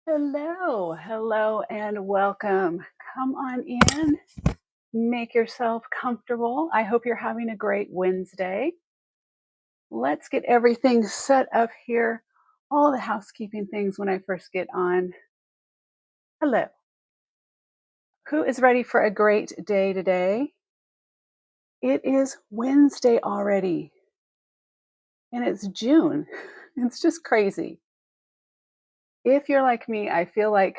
Hello, and welcome. Come on in, make yourself comfortable. I hope you're having a great Wednesday. Let's get everything set up here. All the housekeeping things when I first get on. Hello. Who is ready for a great day today? It is Wednesday already, and it's June. It's just crazy. If you're like me, I feel like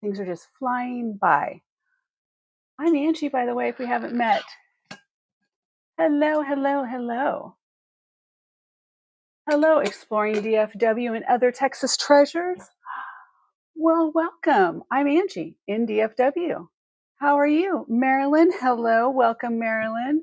things are just flying by. I'm Angie, by the way, if we haven't met. Hello. Hello, exploring DFW and other Texas treasures. Well, welcome. I'm Angie in DFW. How are you? Marilyn, hello. Welcome, Marilyn.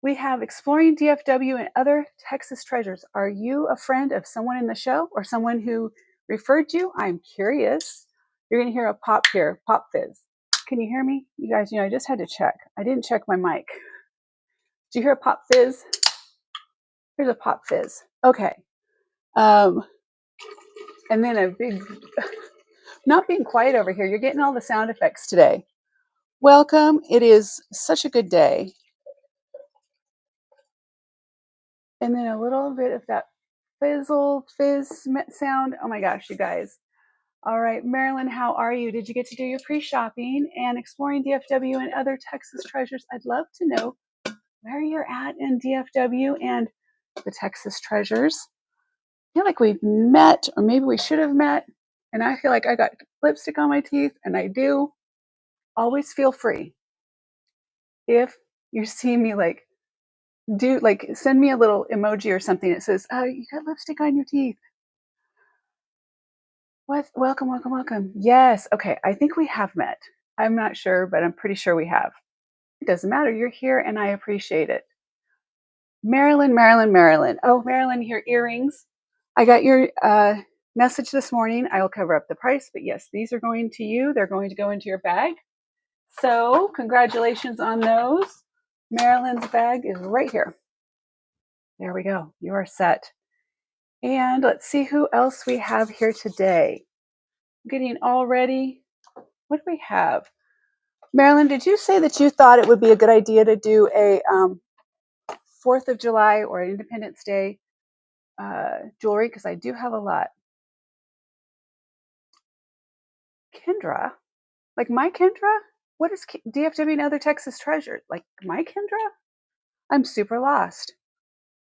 We have exploring DFW and other Texas treasures. Are you a friend of someone in the show or someone who referred you? I'm curious. You're going to hear a pop here, pop fizz. Can you hear me? You guys, I just had to check. I didn't check my mic. Do you hear a pop fizz? Here's a pop fizz. Okay. And then a big, not being quiet over here. You're getting all the sound effects today. Welcome. It is such a good day. And then a little bit of that fizz sound. Oh my gosh, you guys. All right, Marilyn, how are you? Did you get to do your pre-shopping and exploring DFW and other Texas treasures? I'd love to know where you're at in DFW and the Texas treasures. I feel like we've met, or maybe we should have met. And I feel like I got lipstick on my teeth, and I do. Always feel free. If you see me send me a little emoji or something that says, "Oh, you got lipstick on your teeth." What? Welcome. Yes. Okay. I think we have met. I'm not sure, but I'm pretty sure we have. It doesn't matter. You're here, and I appreciate it. Marilyn. Oh, Marilyn, your earrings. I got your message this morning. I will cover up the price, but yes, these are going to you. They're going to go into your bag. So congratulations on those. Marilyn's bag is right here. There we go. You are set. And let's see who else we have here today. Getting all ready. What do we have? Marilyn, did you say that you thought it would be a good idea to do a 4th of July or Independence Day jewelry? Because I do have a lot. Kendra? Like my Kendra? What is DFW and other Texas treasures? Like my Kendra? I'm super lost.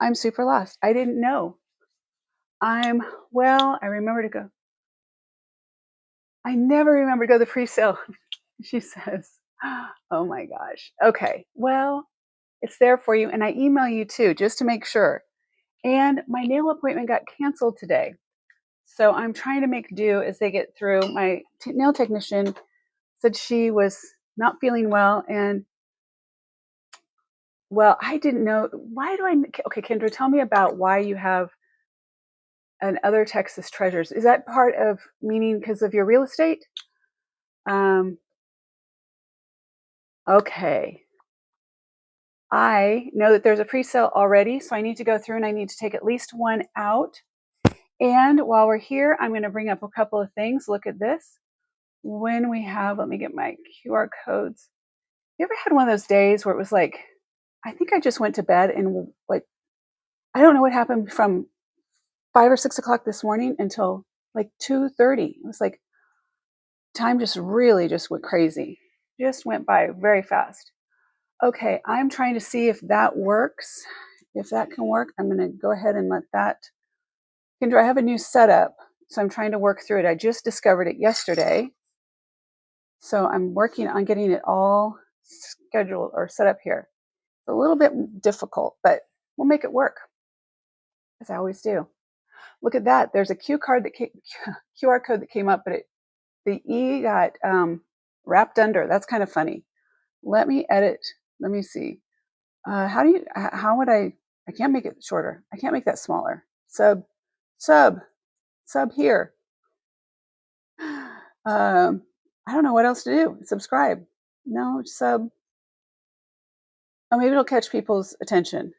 I didn't know. I remember to go. I never remember to go to the pre-sale, she says. Oh my gosh. Okay. Well, it's there for you. And I email you too, just to make sure. And my nail appointment got canceled today. So I'm trying to make do as they get through. My nail technician said she was not feeling well. And well, I didn't know. Okay, Kendra, tell me about why you have an other Texas treasures. Is that part of meaning because of your real estate? Okay. I know that there's a pre-sale already, so I need to go through and I need to take at least one out. And while we're here, I'm going to bring up a couple of things. Look at this. When we have, let me get my QR codes. You ever had one of those days where it was like, I think I just went to bed and like, I don't know what happened from 5 or 6 o'clock this morning until like 2:30. It was like time just really just went crazy. Just went by very fast. Okay, I'm trying to see if that works. If that can work, I'm going to go ahead and let that. Kendra, I have a new setup, so I'm trying to work through it. I just discovered it yesterday. So I'm working on getting it all scheduled or set up here. It's a little bit difficult, but we'll make it work, as I always do. Look at that. There's a QR code that came up, but the E got wrapped under. That's kind of funny. Let me edit. Let me see. How would I can't make it shorter. I can't make that smaller. Sub here. I don't know what else to do. Subscribe. No, sub. Oh, maybe it'll catch people's attention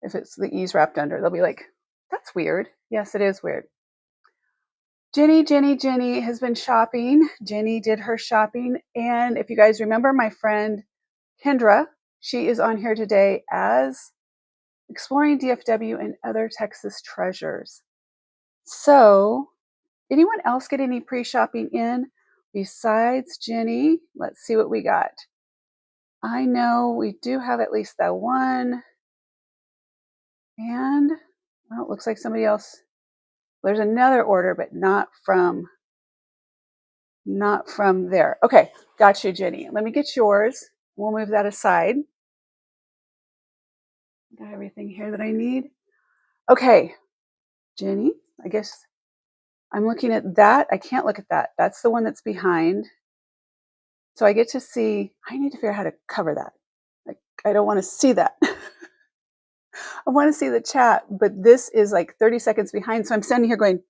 if it's the E's wrapped under. They'll be like, that's weird. Yes, it is weird. Jenny has been shopping. Jenny did her shopping. And if you guys remember my friend Kendra, she is on here today as Exploring DFW and Other Texas Treasures. So, anyone else get any pre-shopping in besides Jenny? Let's see what we got. I know we do have at least that one. And, well, it looks like somebody else. There's another order, but not from there. Okay, got you, Jenny. Let me get yours. We'll move that aside. Got everything here that I need. Okay, Jenny, I guess I'm looking at that. I can't look at that. That's the one that's behind. So I get to see, I need to figure out how to cover that. Like, I don't want to see that. I want to see the chat, but this is like 30 seconds behind. So I'm standing here going,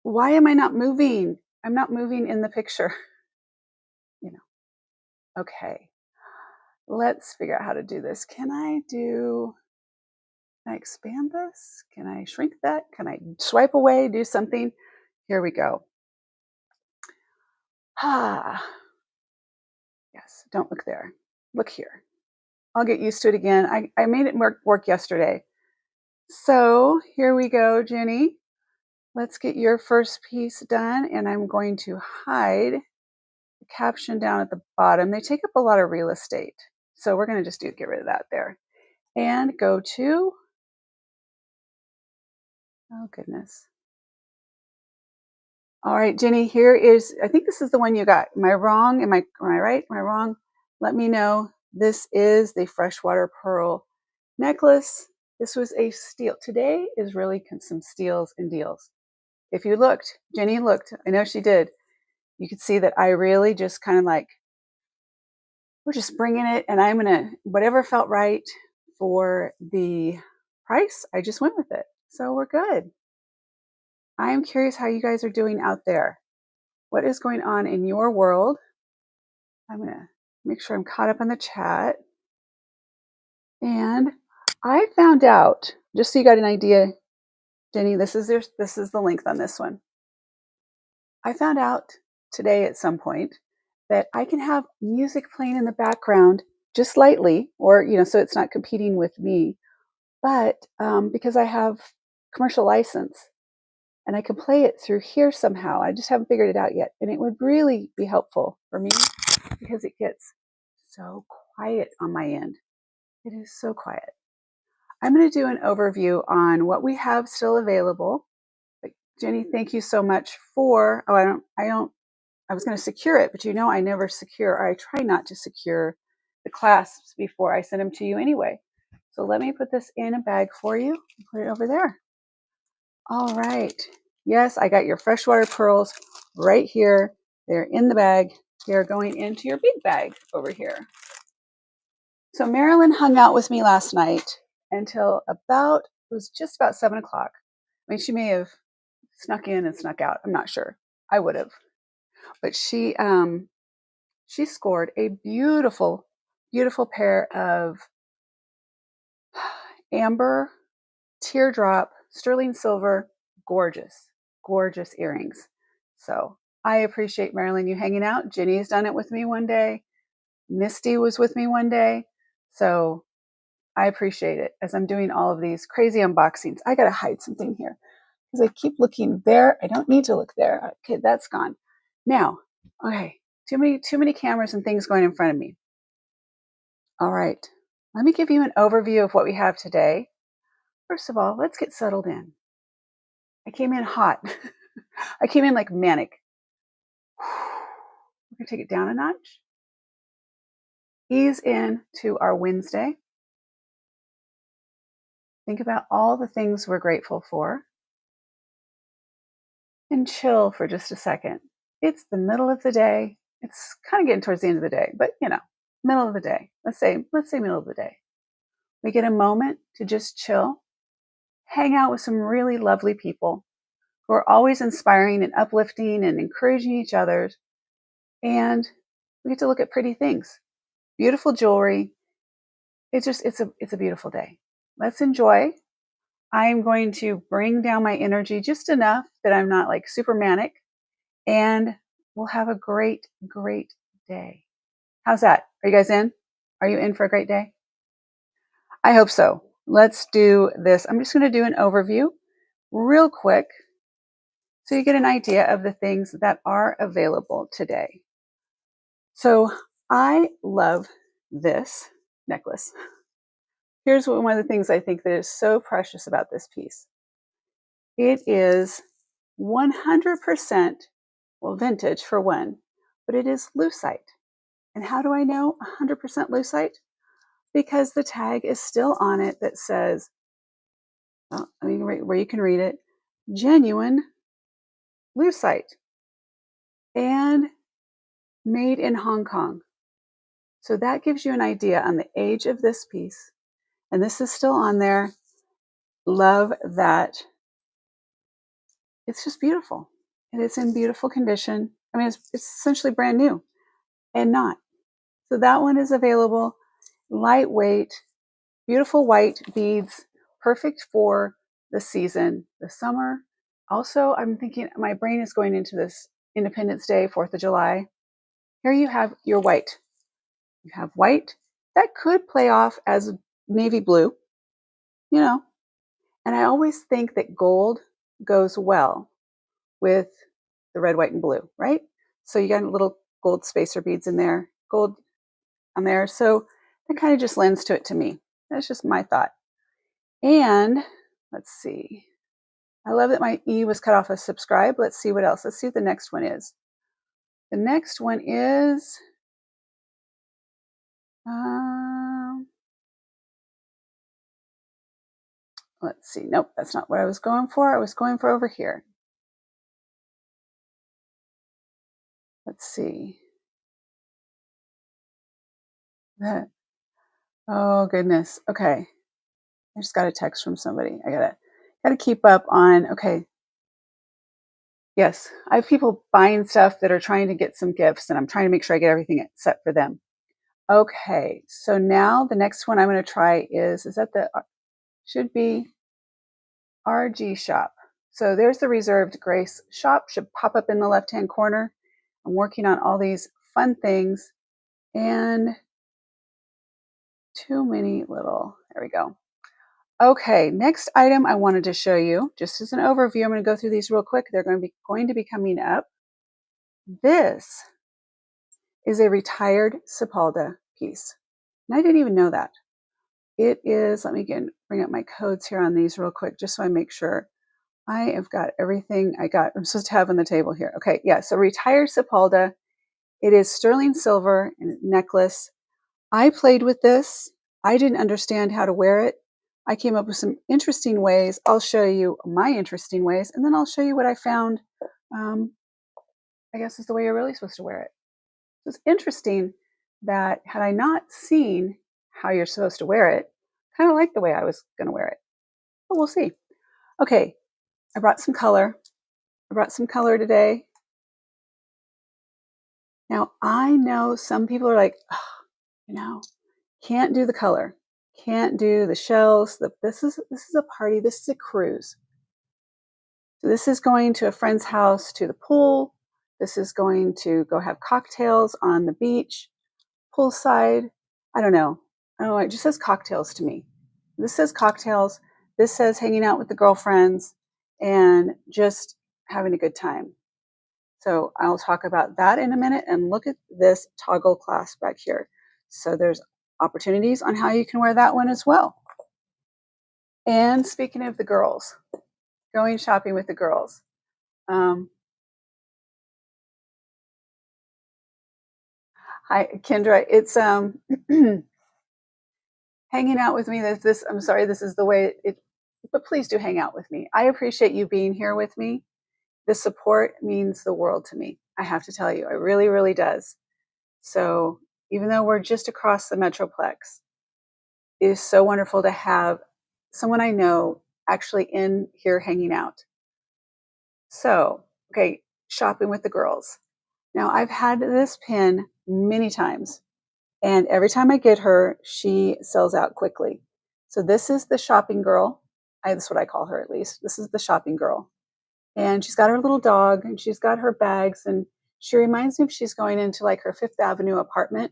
why am I not moving? I'm not moving in the picture. You know, okay. Let's figure out how to do this. Can I expand this? Can I shrink that? Can I swipe away, do something? Here we go. Yes, don't look there. Look here. I'll get used to it again. I made it work yesterday. So here we go, Jenny. Let's get your first piece done, and I'm going to hide the caption down at the bottom. They take up a lot of real estate. So we're going to just get rid of that there. And go to, oh goodness. All right, Jenny, here is, I think this is the one you got. Am I wrong? Am I right? Am I wrong? Let me know. This is the freshwater pearl necklace. This was a steal. Today is really some steals and deals. If you looked, Jenny looked, I know she did. You could see that I really just kind of like, we're just bringing it, and I'm going to, whatever felt right for the price, I just went with it. So we're good. I am curious how you guys are doing out there. What is going on in your world? I'm going to make sure I'm caught up on the chat. And I found out, just so you got an idea, Jenny, this is the length on this one. I found out today at some point that I can have music playing in the background just lightly, or, so it's not competing with me, but because I have commercial license and I can play it through here somehow. I just haven't figured it out yet. And it would really be helpful for me because it gets so quiet on my end. It is so quiet. I'm going to do an overview on what we have still available. But Jenny, thank you so much for, I was going to secure it, but I never secure, or I try not to secure the clasps before I send them to you anyway. So let me put this in a bag for you and put it over there. All right. Yes, I got your freshwater pearls right here. They're in the bag. They're going into your big bag over here. So Marilyn hung out with me last night until it was just about 7 o'clock. I mean, she may have snuck in and snuck out. I'm not sure. I would have. But she scored a beautiful, beautiful pair of amber, teardrop, sterling silver, gorgeous, gorgeous earrings. So I appreciate, Marilyn, you hanging out. Jenny's done it with me one day. Misty was with me one day. So I appreciate it as I'm doing all of these crazy unboxings. I got to hide something here because I keep looking there. I don't need to look there. Okay, that's gone. Now, okay, too many cameras and things going in front of me. All right, let me give you an overview of what we have today. First of all, let's get settled in. I came in hot. I came in like manic. We're going to take it down a notch. Ease into our Wednesday. Think about all the things we're grateful for. And chill for just a second. It's the middle of the day. It's kind of getting towards the end of the day, but middle of the day. Let's say middle of the day. We get a moment to just chill, hang out with some really lovely people who are always inspiring and uplifting and encouraging each other. And we get to look at pretty things, beautiful jewelry. It's a beautiful day. Let's enjoy. I'm going to bring down my energy just enough that I'm not like super manic, and we'll have a great, great day. How's that? Are you guys in? Are you in for a great day? I hope so. Let's do this. I'm just going to do an overview real quick so you get an idea of the things that are available today. So I love this necklace. Here's one of the things I think that is so precious about this piece. It is 100%, well, vintage for one, but it is lucite. And how do I know 100% lucite? Because the tag is still on it that says, well, I mean, where you can read it, genuine lucite and made in Hong Kong. So that gives you an idea on the age of this piece. And this is still on there. Love that. It's just beautiful. And it's in beautiful condition. I mean, it's essentially brand new and not. So that one is available. Lightweight, beautiful white beads, perfect for the season, the summer. Also, I'm thinking my brain is going into this Independence Day, 4th of July. Here you have your white. You have white that could play off as navy blue, you know. And I always think that gold goes well with the red, white, and blue, right? So you got little gold spacer beads in there, gold on there. So it kind of just lends to it to me. That's just my thought. And let's see. I love that my E was cut off as subscribe. Let's see what else. Let's see what the next one is. The next one is, let's see. Nope, that's not what I was going for. I was going for over here. Let's see. Oh goodness. Okay. I just got a text from somebody. I gotta keep up on. Okay. Yes, I have people buying stuff that are trying to get some gifts, and I'm trying to make sure I get everything set for them. Okay, so now the next one I'm going to try is that the should be RG shop. So there's the reserved grace shop, should pop up in the left-hand corner. I'm working on all these fun things, and too many little, there we go. Okay, next item I wanted to show you, just as an overview, I'm going to go through these real quick. They're going to be coming up. This is a retired Silpada piece. And I didn't even know that. It is, let me again bring up my codes here on these real quick, just so I make sure I have got everything I'm supposed to have on the table here. Okay, yeah, so retired Silpada. It is sterling silver and necklace. I played with this. I didn't understand how to wear it. I came up with some interesting ways. I'll show you my interesting ways, and then I'll show you what I found, I guess is the way you're really supposed to wear it. So it's interesting that had I not seen how you're supposed to wear it, kind of like the way I was going to wear it. But we'll see. Okay, I brought some color. I brought some color today. Now, I know some people are like, oh, can't do the color. Can't do the shells. This is a party. This is a cruise. So this is going to a friend's house to the pool. This is going to go have cocktails on the beach, poolside. I don't know. It just says cocktails to me. This says cocktails. This says hanging out with the girlfriends and just having a good time. So I'll talk about that in a minute, and look at this toggle clasp back here. So there's opportunities on how you can wear that one as well. And speaking of the girls, going shopping with the girls. Hi, Kendra. It's hanging out with me. I'm sorry, this is the way it, but please do hang out with me. I appreciate you being here with me. The support means the world to me. I have to tell you, it really, really does. So even though we're just across the Metroplex, it is so wonderful to have someone I know actually in here hanging out. So, okay, shopping with the girls. Now, I've had this pin many times, and every time I get her, she sells out quickly. So this is the shopping girl. That's what I call her, at least. This is the shopping girl. And she's got her little dog and she's got her bags. And she reminds me if she's going into like her Fifth Avenue apartment.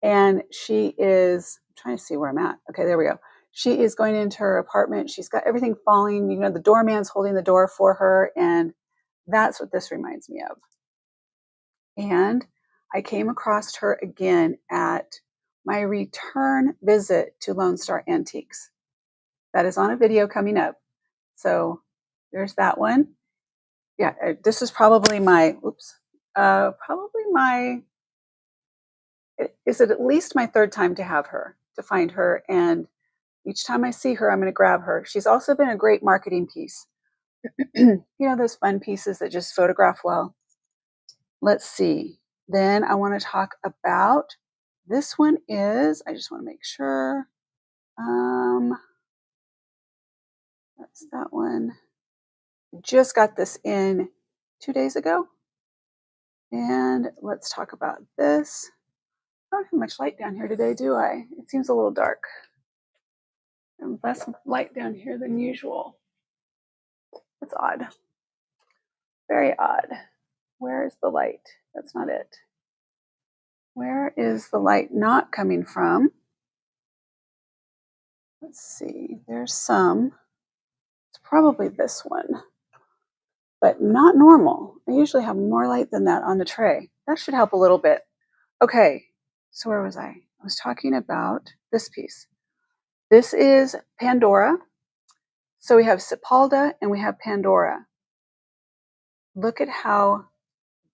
And she is, I'm trying to see where I'm at. Okay, there we go. She is going into her apartment. She's got everything falling. The doorman's holding the door for her. And that's what this reminds me of. And I came across her again at my return visit to Lone Star Antiques. That is on a video coming up. So there's that one. Yeah, this is probably is it at least my third time to find her. And each time I see her, I'm going to grab her. She's also been a great marketing piece. Those fun pieces that just photograph well. Let's see. Then I want to talk about this one I just want to make sure. That's that one. Just got this in 2 days ago. And let's talk about this. I don't have much light down here today, do I? It seems a little dark. And less light down here than usual. That's odd. Very odd. Where is the light? That's not it. Where is the light not coming from? Let's see. There's some. It's probably this one. But not normal. I usually have more light than that on the tray. That should help a little bit. Okay. So where was I? I was talking about this piece. This is Pandora. So we have Silpada and we have Pandora. Look at how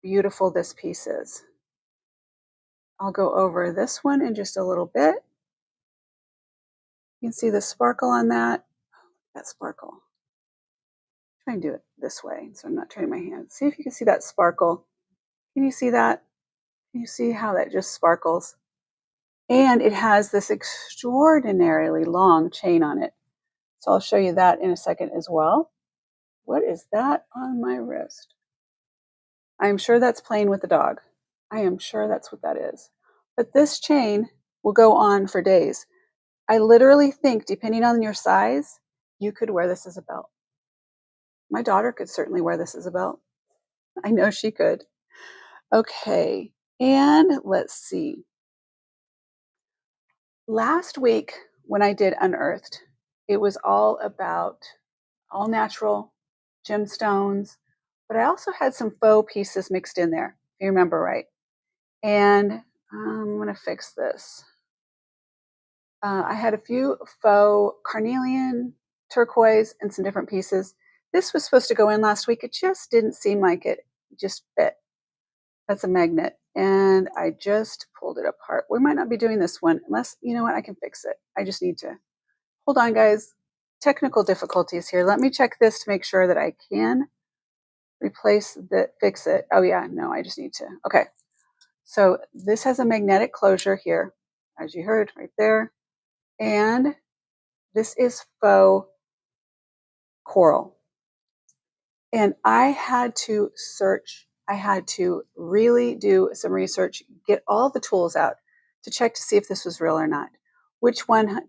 beautiful this piece is. I'll go over this one in just a little bit. You can see the sparkle on that. That sparkle. Try and do it this way so I'm not turning my hand. See if you can see that sparkle. Can you see that? Can you see how that just sparkles? And it has this extraordinarily long chain on it. So I'll show you that in a second as well. What is that on my wrist? I'm sure that's playing with the dog. I am sure that's what that is. But this chain will go on for days. I literally think, depending on your size, you could wear this as a belt. My daughter could certainly wear this as a belt. I know she could. Okay, and let's see. Last week when I did Unearthed, it was all about all natural gemstones, but I also had some faux pieces mixed in there, if you remember right. And I'm going to fix this. I had a few faux carnelian, turquoise, and some different pieces. This was supposed to go in last week. It just didn't seem like it just fit. That's a magnet. And I just pulled it apart. We might not be doing this one unless, you know what, I can fix it. I just need to. Hold on, guys. Technical difficulties here. Let me check this to make sure that I can fix it. Oh yeah, no, I just need to. Okay. So this has a magnetic closure here, as you heard right there. And this is faux coral. And I had to search. I had to really do some research, get all the tools out to check to see if this was real or not. Which one?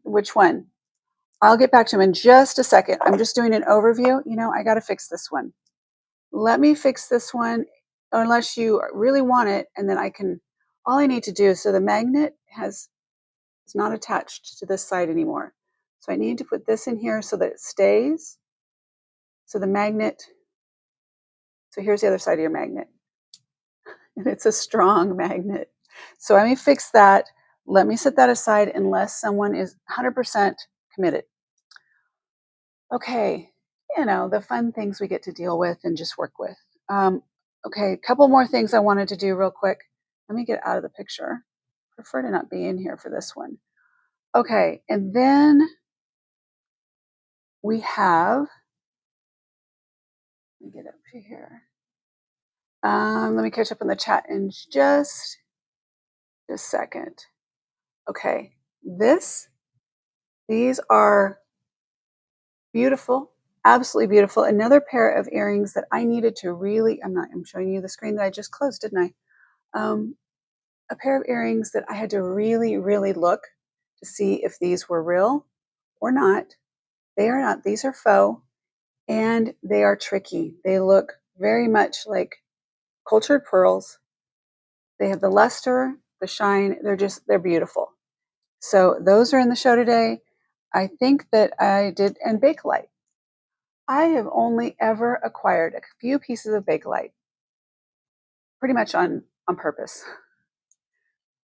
I'll get back to them in just a second. I'm just doing an overview. I got to fix this one. Let me fix this one unless you really want it. And then all I need to do is, so the magnet is not attached to this side anymore. So I need to put this in here so that it stays. So the magnet, so here's the other side of your magnet. And it's a strong magnet. So let me fix that. Let me set that aside unless someone is 100% committed. Okay, the fun things we get to deal with and just work with. Okay, a couple more things I wanted to do real quick. Let me get out of the picture. Prefer to not be in here for this one. Okay, and then we have, let me get up to here. Let me catch up in the chat in just a second. Okay, these are beautiful, absolutely beautiful. Another pair of earrings that I needed to really, I'm showing you the screen that I just closed, didn't I? A pair of earrings that I had to really, really look to see if these were real or not. They are not, these are faux, and they are tricky. They look very much like cultured pearls. They have the luster, the shine. They're beautiful. So those are in the show today. I think that I did, and Bakelite. I have only ever acquired a few pieces of Bakelite, pretty much on purpose.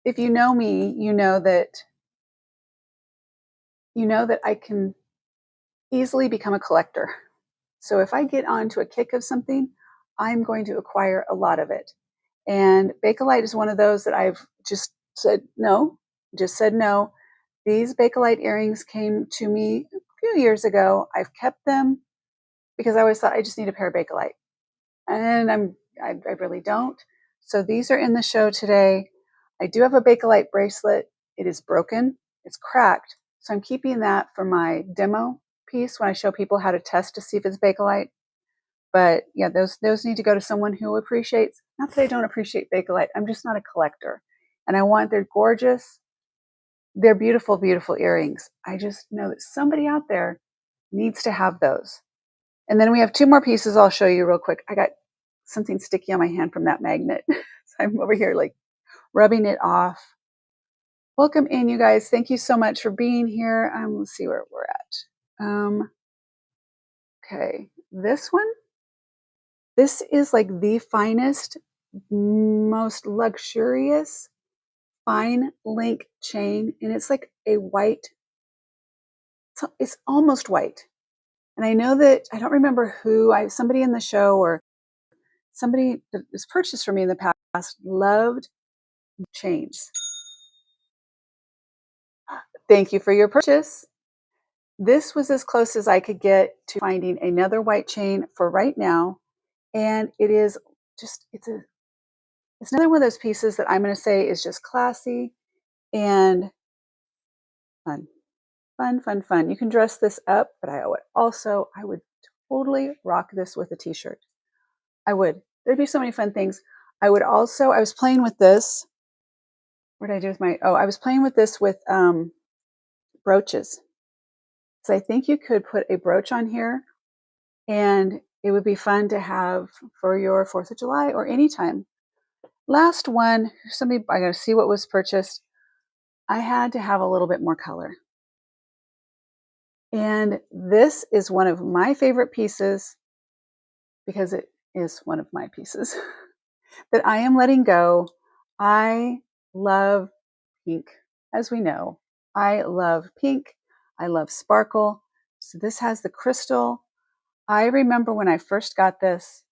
If you know me, you know that I can easily become a collector. So if I get onto a kick of something, I'm going to acquire a lot of it. And Bakelite is one of those that I've just said no. These Bakelite earrings came to me a few years ago. I've kept them because I always thought I just need a pair of Bakelite. And I really don't. So these are in the show today. I do have a Bakelite bracelet. It is broken. It's cracked. So I'm keeping that for my demo piece when I show people how to test to see if it's Bakelite. But yeah, those need to go to someone who appreciates, not that I don't appreciate Bakelite, I'm just not a collector. And I want, they're gorgeous. They're beautiful, beautiful earrings. I just know that somebody out there needs to have those. And then we have two more pieces I'll show you real quick. I got something sticky on my hand from that magnet. So I'm over here like rubbing it off. Welcome in, you guys. Thank you so much for being here. Let's see where we're at. Okay, this one. This is like the finest, most luxurious fine link chain, and it's like a white. It's almost white. And I know that I don't remember somebody in the show or somebody that was purchased from me in the past loved chains. Thank you for your purchase. This was as close as I could get to finding another white chain for right now. And it is just, it's another one of those pieces that I'm going to say is just classy and fun. Fun, fun, fun. You can dress this up, but I would totally rock this with a t-shirt. I would. There'd be so many fun things. I was playing with this. What did I do with I was playing with this with brooches. So I think you could put a brooch on here and it would be fun to have for your 4th of July or anytime. Last one, I got to see what was purchased. I had to have a little bit more color. And this is one of my favorite pieces because it is one of my pieces that I am letting go. I love pink, as we know. I love pink. I love sparkle. So this has the crystal. I remember when I first got this,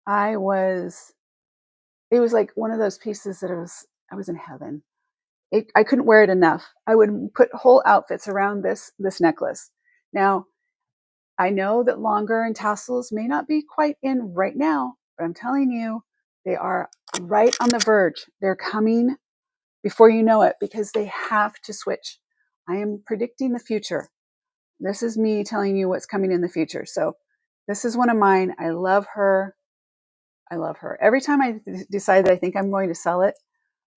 it was like one of those pieces that I was in heaven. I couldn't wear it enough. I would put whole outfits around this necklace. Now, I know that longer and tassels may not be quite in right now, but I'm telling you, they are right on the verge. They're coming before you know it because they have to switch. I am predicting the future. This is me telling you what's coming in the future. So this is one of mine. I love her. I love her. Every time I decide that I think I'm going to sell it,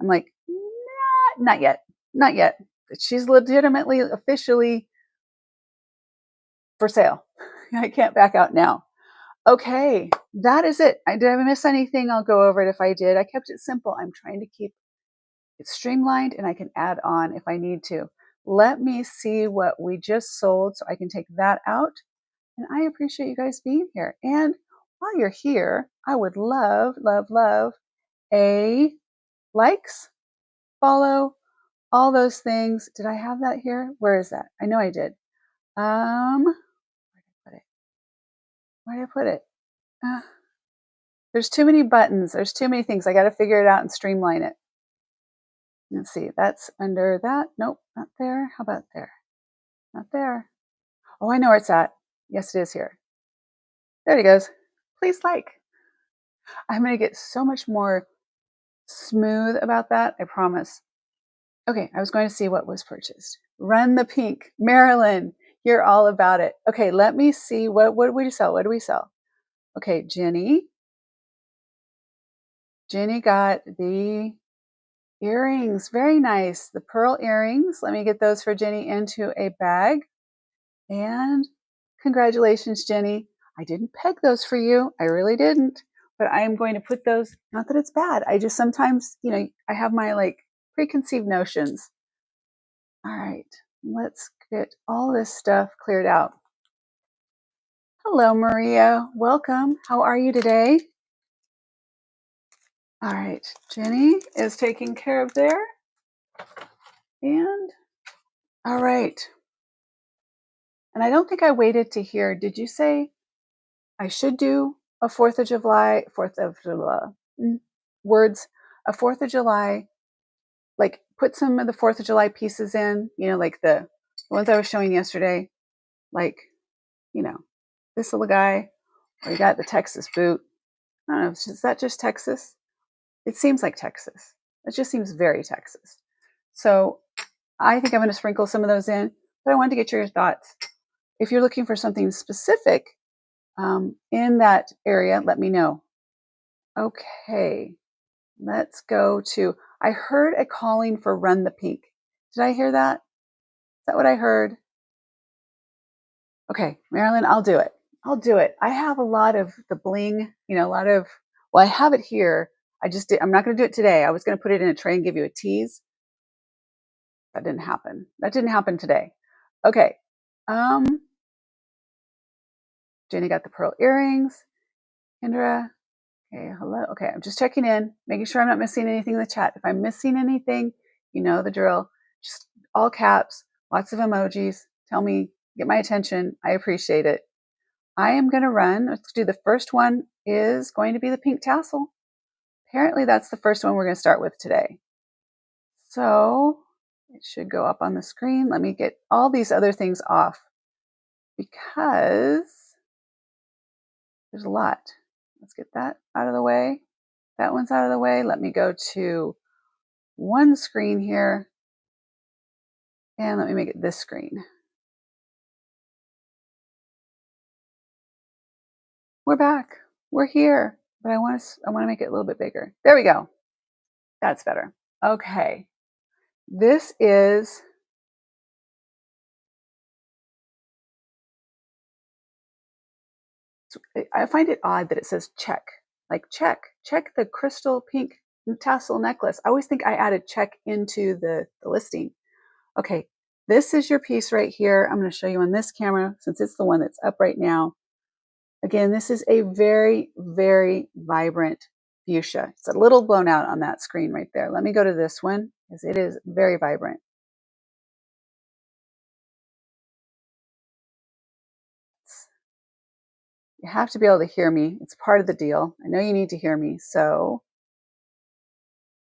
I'm like, nah, not yet. Not yet. She's legitimately, officially for sale. I can't back out now. Okay, that is it. Did I miss anything? I'll go over it if I did. I kept it simple. I'm trying to keep it streamlined and I can add on if I need to. Let me see what we just sold so I can take that out. And I appreciate you guys being here. And while you're here, I would love, love, love a likes, follow, all those things. Did I have that here? Where is that? I know I did. Where did I put it? There's too many buttons. There's too many things. I got to figure it out and streamline it. Let's see. That's under that. Nope, not there. How about there? Not there. Oh, I know where it's at. Yes, it is here. There it goes. Please like. I'm going to get so much more smooth about that. I promise. Okay, I was going to see what was purchased. Run the pink. Marilyn, you're all about it. Okay, let me see. What do we sell? What do we sell? Okay, Jenny. Jenny got the earrings. Very nice. The pearl earrings. Let me get those for Jenny into a bag. And Congratulations, Jenny. I didn't peg those for you. I really didn't. But I am going to put those, not that it's bad. I just sometimes, I have my like preconceived notions. All right, let's get all this stuff cleared out. Hello, Maria. Welcome. How are you today? All right, Jenny is taking care of there. And all right. And I don't think I waited to hear. Did you say I should do a 4th of July, words, a 4th of July, like put some of the 4th of July pieces in, like the ones I was showing yesterday, like, this little guy, or you got the Texas boot. I don't know, is that just Texas? It seems like Texas. It just seems very Texas. So I think I'm going to sprinkle some of those in, but I wanted to get your thoughts. If you're looking for something specific in that area, let me know. Okay, let's go to, I heard a calling for Run the Pink. Did I hear that? Is that what I heard? Okay, Marilyn, I'll do it. I have a lot of the bling, I have it here. I'm not going to do it today. I was going to put it in a tray and give you a tease. That didn't happen. Today. Okay. Jenny got the pearl earrings. Kendra. Okay, hello. Okay, I'm just checking in, making sure I'm not missing anything in the chat. If I'm missing anything, you know the drill. Just all caps, lots of emojis. Tell me, get my attention. I appreciate it. I am going to run. Let's do the first one is going to be the pink tassel. Apparently that's the first one we're going to start with today. So it should go up on the screen. Let me get all these other things off because there's a lot. Let's get that out of the way. That one's out of the way. Let me go to one screen here and let me make it this screen. We're back. We're here, but I want to make it a little bit bigger. There we go. That's better. Okay. This is I find it odd that it says check. Like check the crystal pink tassel necklace. I always think I added check into the listing. Okay, this is your piece right here. I'm going to show you on this camera since it's the one that's up right now. Again, this is a very, very vibrant fuchsia. It's a little blown out on that screen right there. Let me go to this one because it is very vibrant. You have to be able to hear me. It's part of the deal. I know you need to hear me. So,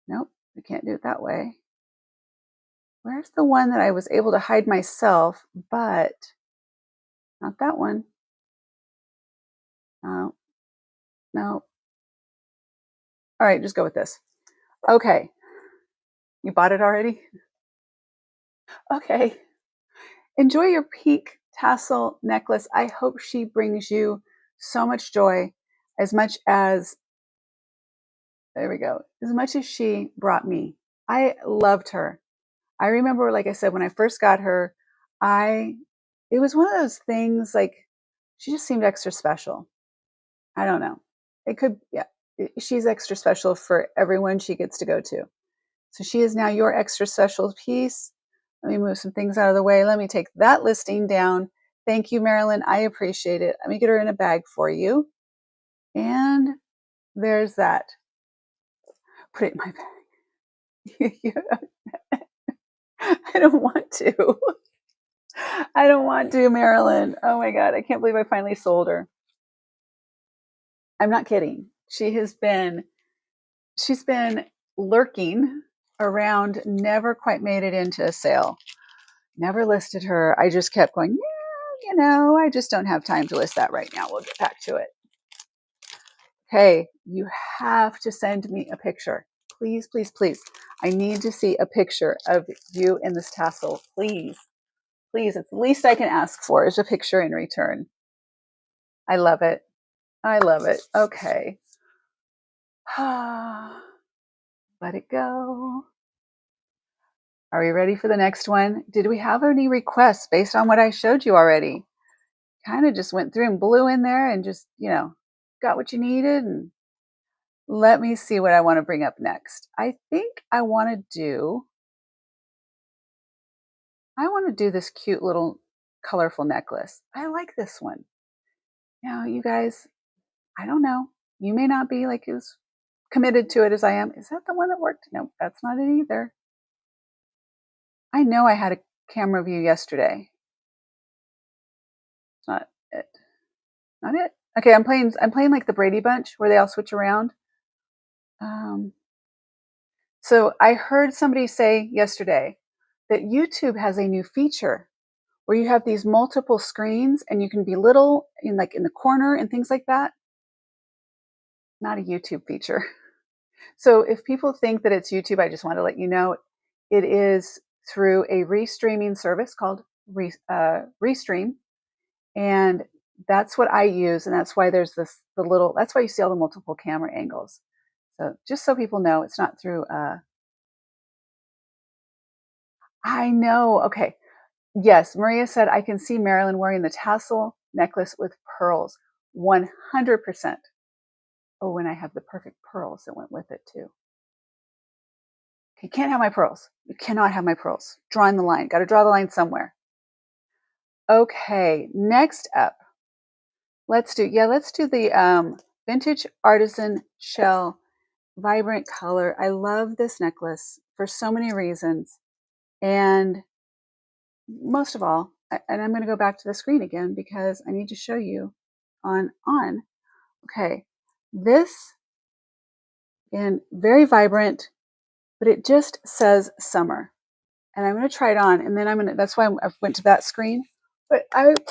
nope, I can't do it that way. Where's the one that I was able to hide myself, but not that one? No. All right, just go with this. Okay. You bought it already? Okay. Enjoy your pink tassel necklace. I hope she brings you so much joy as much as, there we go, as much as she brought me. I loved her. I remember, like I said, when I first got her, it was one of those things like she just seemed extra special. I don't know. She's extra special for everyone she gets to go to. So she is now your extra special piece. Let me move some things out of the way. Let me take that listing down. Thank you, Marilyn. I appreciate it. Let me get her in a bag for you. And there's that. Put it in my bag. I don't want to. I don't want to, Marilyn. Oh my God. I can't believe I finally sold her. I'm not kidding. She's been lurking around, never quite made it into a sale. Never listed her. I just kept going, I just don't have time to list that right now. We'll get back to it. Okay, you have to send me a picture. Please, please, please. I need to see a picture of you in this tassel. Please, please. It's the least I can ask for is a picture in return. I love it. I love it. Okay. Let it go. Are we ready for the next one? Did we have any requests based on what I showed you already? kind of just went through and blew in there and just, got what you needed. And let me see what I want to bring up next. I think I want to do this cute little colorful necklace. I like this one. Now, you guys, I don't know. You may not be like as committed to it as I am. Is that the one that worked? No, that's not it either. I know I had a camera view yesterday. It's not it. Not it. Okay, I'm playing like the Brady Bunch where they all switch around. So I heard somebody say yesterday that YouTube has a new feature where you have these multiple screens and you can be little in the corner and things like that. Not a YouTube feature. So if people think that it's YouTube, I just want to let you know it is through a restreaming service called Restream. And that's what I use. And that's why there's that's why you see all the multiple camera angles. So just so people know, it's not through, I know. Okay. Yes. Maria said, I can see Marilyn wearing the tassel necklace with pearls. 100%. Oh, and I have the perfect pearls that went with it too. You can't have my pearls. You cannot have my pearls. Drawing the line. Got to draw the line somewhere. Okay. Next up, let's do the vintage artisan shell vibrant color. I love this necklace for so many reasons. And most of all, and I'm going to go back to the screen again because I need to show you on. Okay. This, and very vibrant, but it just says summer. And I'm going to try it on, and then that's why I went to that screen, but I would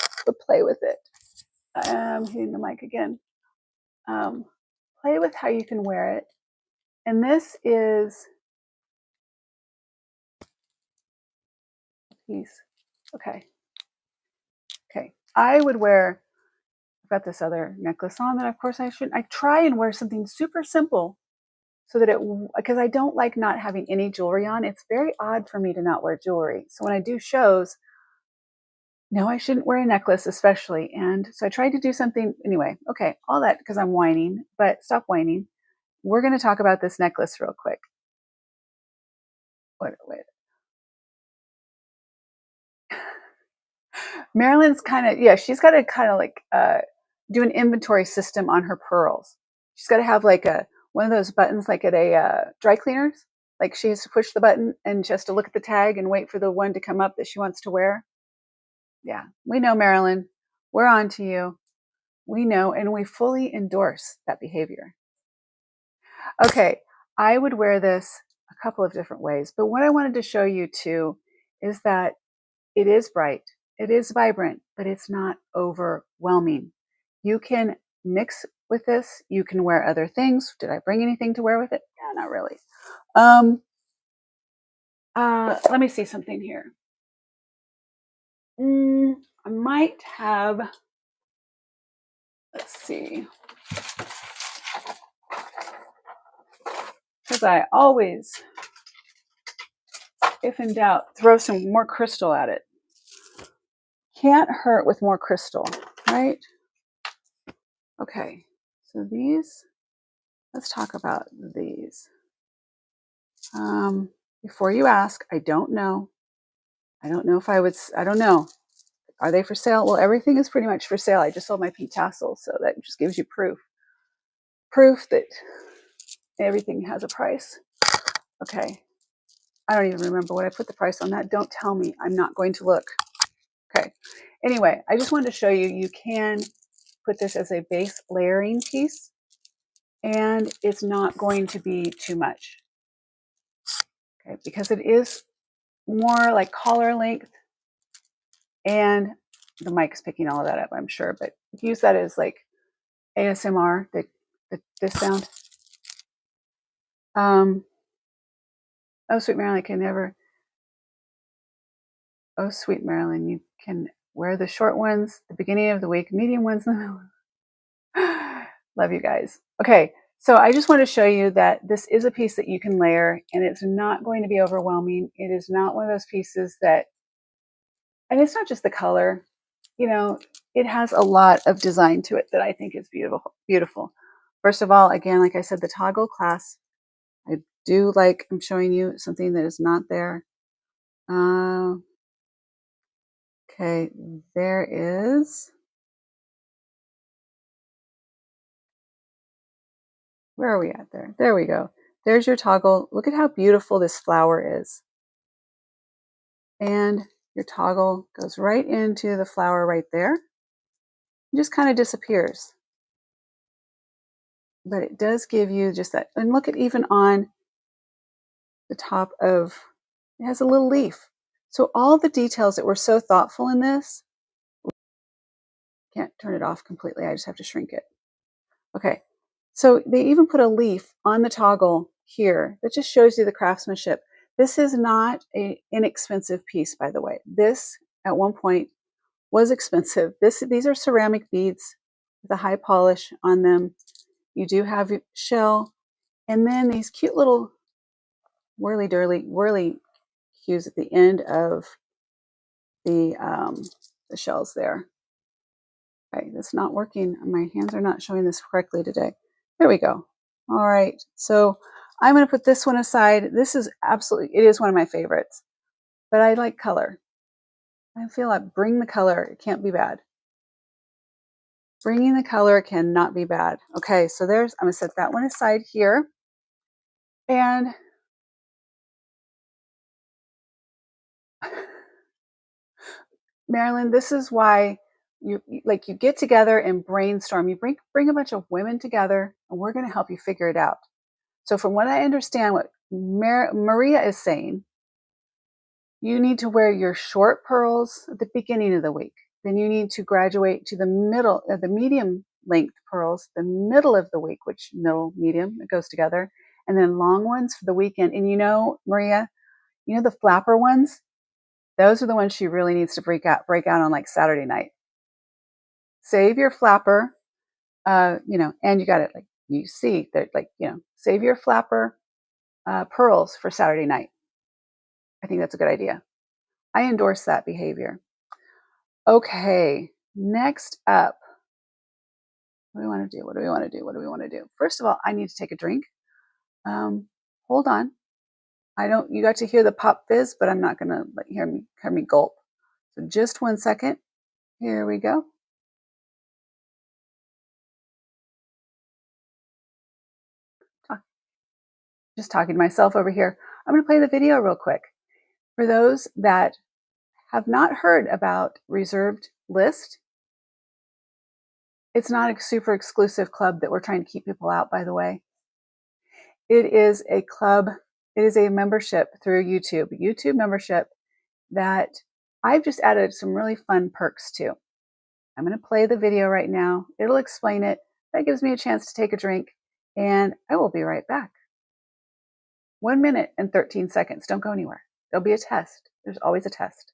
play with it. I'm hitting the mic again. Play with how you can wear it. And this is a piece. Okay. I would wear, I've got this other necklace on that of course I shouldn't. I try and wear something super simple so that because I don't like not having any jewelry on. It's very odd for me to not wear jewelry. So when I do shows, no, I shouldn't wear a necklace especially. And so I tried to do something anyway. Okay, all that because I'm whining, but stop whining. We're going to talk about this necklace real quick. Wait. Marilyn's she's got to kind of like do an inventory system on her pearls. She's got to have like one of those buttons like at a dry cleaners. Like she has to push the button and she has to look at the tag and wait for the one to come up that she wants to wear. Yeah, we know, Marilyn. We're on to you. We know, and we fully endorse that behavior. Okay, I would wear this a couple of different ways, but what I wanted to show you too is that it is bright, it is vibrant, but it's not overwhelming. You can mix with this. You can wear other things. Did I bring anything to wear with it? Yeah, not really. Let me see something here. I might have, let's see. Because I always, if in doubt, throw some more crystal at it. Can't hurt with more crystal, right? Okay, so these, let's talk about these. Before you ask, I don't know. I don't know if I would, I don't know. Are they for sale? Well, everything is pretty much for sale. I just sold my pink tassel, so that just gives you proof. Proof that everything has a price. Okay. I don't even remember what I put the price on that. Don't tell me. I'm not going to look. Okay. Anyway, I just wanted to show you, you can put this as a base layering piece, and it's not going to be too much. Okay, because it is more like collar length, and the mic's picking all of that up, I'm sure, but use that as like ASMR, this sound. Oh, sweet Marilyn can never. Oh, sweet Marilyn, you can wear the short ones, the beginning of the week, medium ones in the middle. Love you guys. Okay, so I just want to show you that this is a piece that you can layer, and it's not going to be overwhelming. It is not one of those pieces that, and it's not just the color. you know, it has a lot of design to it that I think is beautiful. Beautiful. First of all, again, like I said, the toggle clasp. I do like, I'm showing you something that is not there. Okay, there is, where are we at there? There we go. There's your toggle. Look at how beautiful this flower is. And your toggle goes right into the flower right there. It just kind of disappears. But it does give you just that. And look at even on the top of, it has a little leaf. So all the details that were so thoughtful in this, can't turn it off completely. I just have to shrink it. Okay. So they even put a leaf on the toggle here that just shows you the craftsmanship. This is not an inexpensive piece, by the way. This at one point was expensive. These are ceramic beads with a high polish on them. You do have shell, and then these cute little whirly cues at the end of the shells there. Okay, that's not working. My hands are not showing this correctly today. There we go. All right, so I'm going to put this one aside. This is absolutely, it is one of my favorites, but I like color. I feel like bring the color. It can't be bad. Bringing the color cannot be bad. Okay, so there's, I'm going to set that one aside here. And Marilyn, this is why you get together and brainstorm. You bring a bunch of women together, and we're going to help you figure it out. So from what I understand, what Maria is saying, you need to wear your short pearls at the beginning of the week. Then you need to graduate to the middle of the medium length pearls, the middle of the week, which middle, medium, it goes together, and then long ones for the weekend. And you know, Maria, you know the flapper ones? Those are the ones she really needs to break out on like Saturday night. Save your flapper, and you got it. Like you see that, save your flapper pearls for Saturday night. I think that's a good idea. I endorse that behavior. Okay, next up, what do we want to do? First of all, I need to take a drink. Hold on. You got to hear the pop fizz, but I'm not going to hear me gulp. So just 1 second. Here we go. Just talking to myself over here. I'm going to play the video real quick. For those that have not heard about Reserved List, it's not a super exclusive club that we're trying to keep people out, by the way. It is a club. It is a membership through YouTube membership that I've just added some really fun perks to. I'm going to play the video right now. It'll explain it. That gives me a chance to take a drink, and I will be right back. 1 minute and 13 seconds. Don't go anywhere. There'll be a test. There's always a test.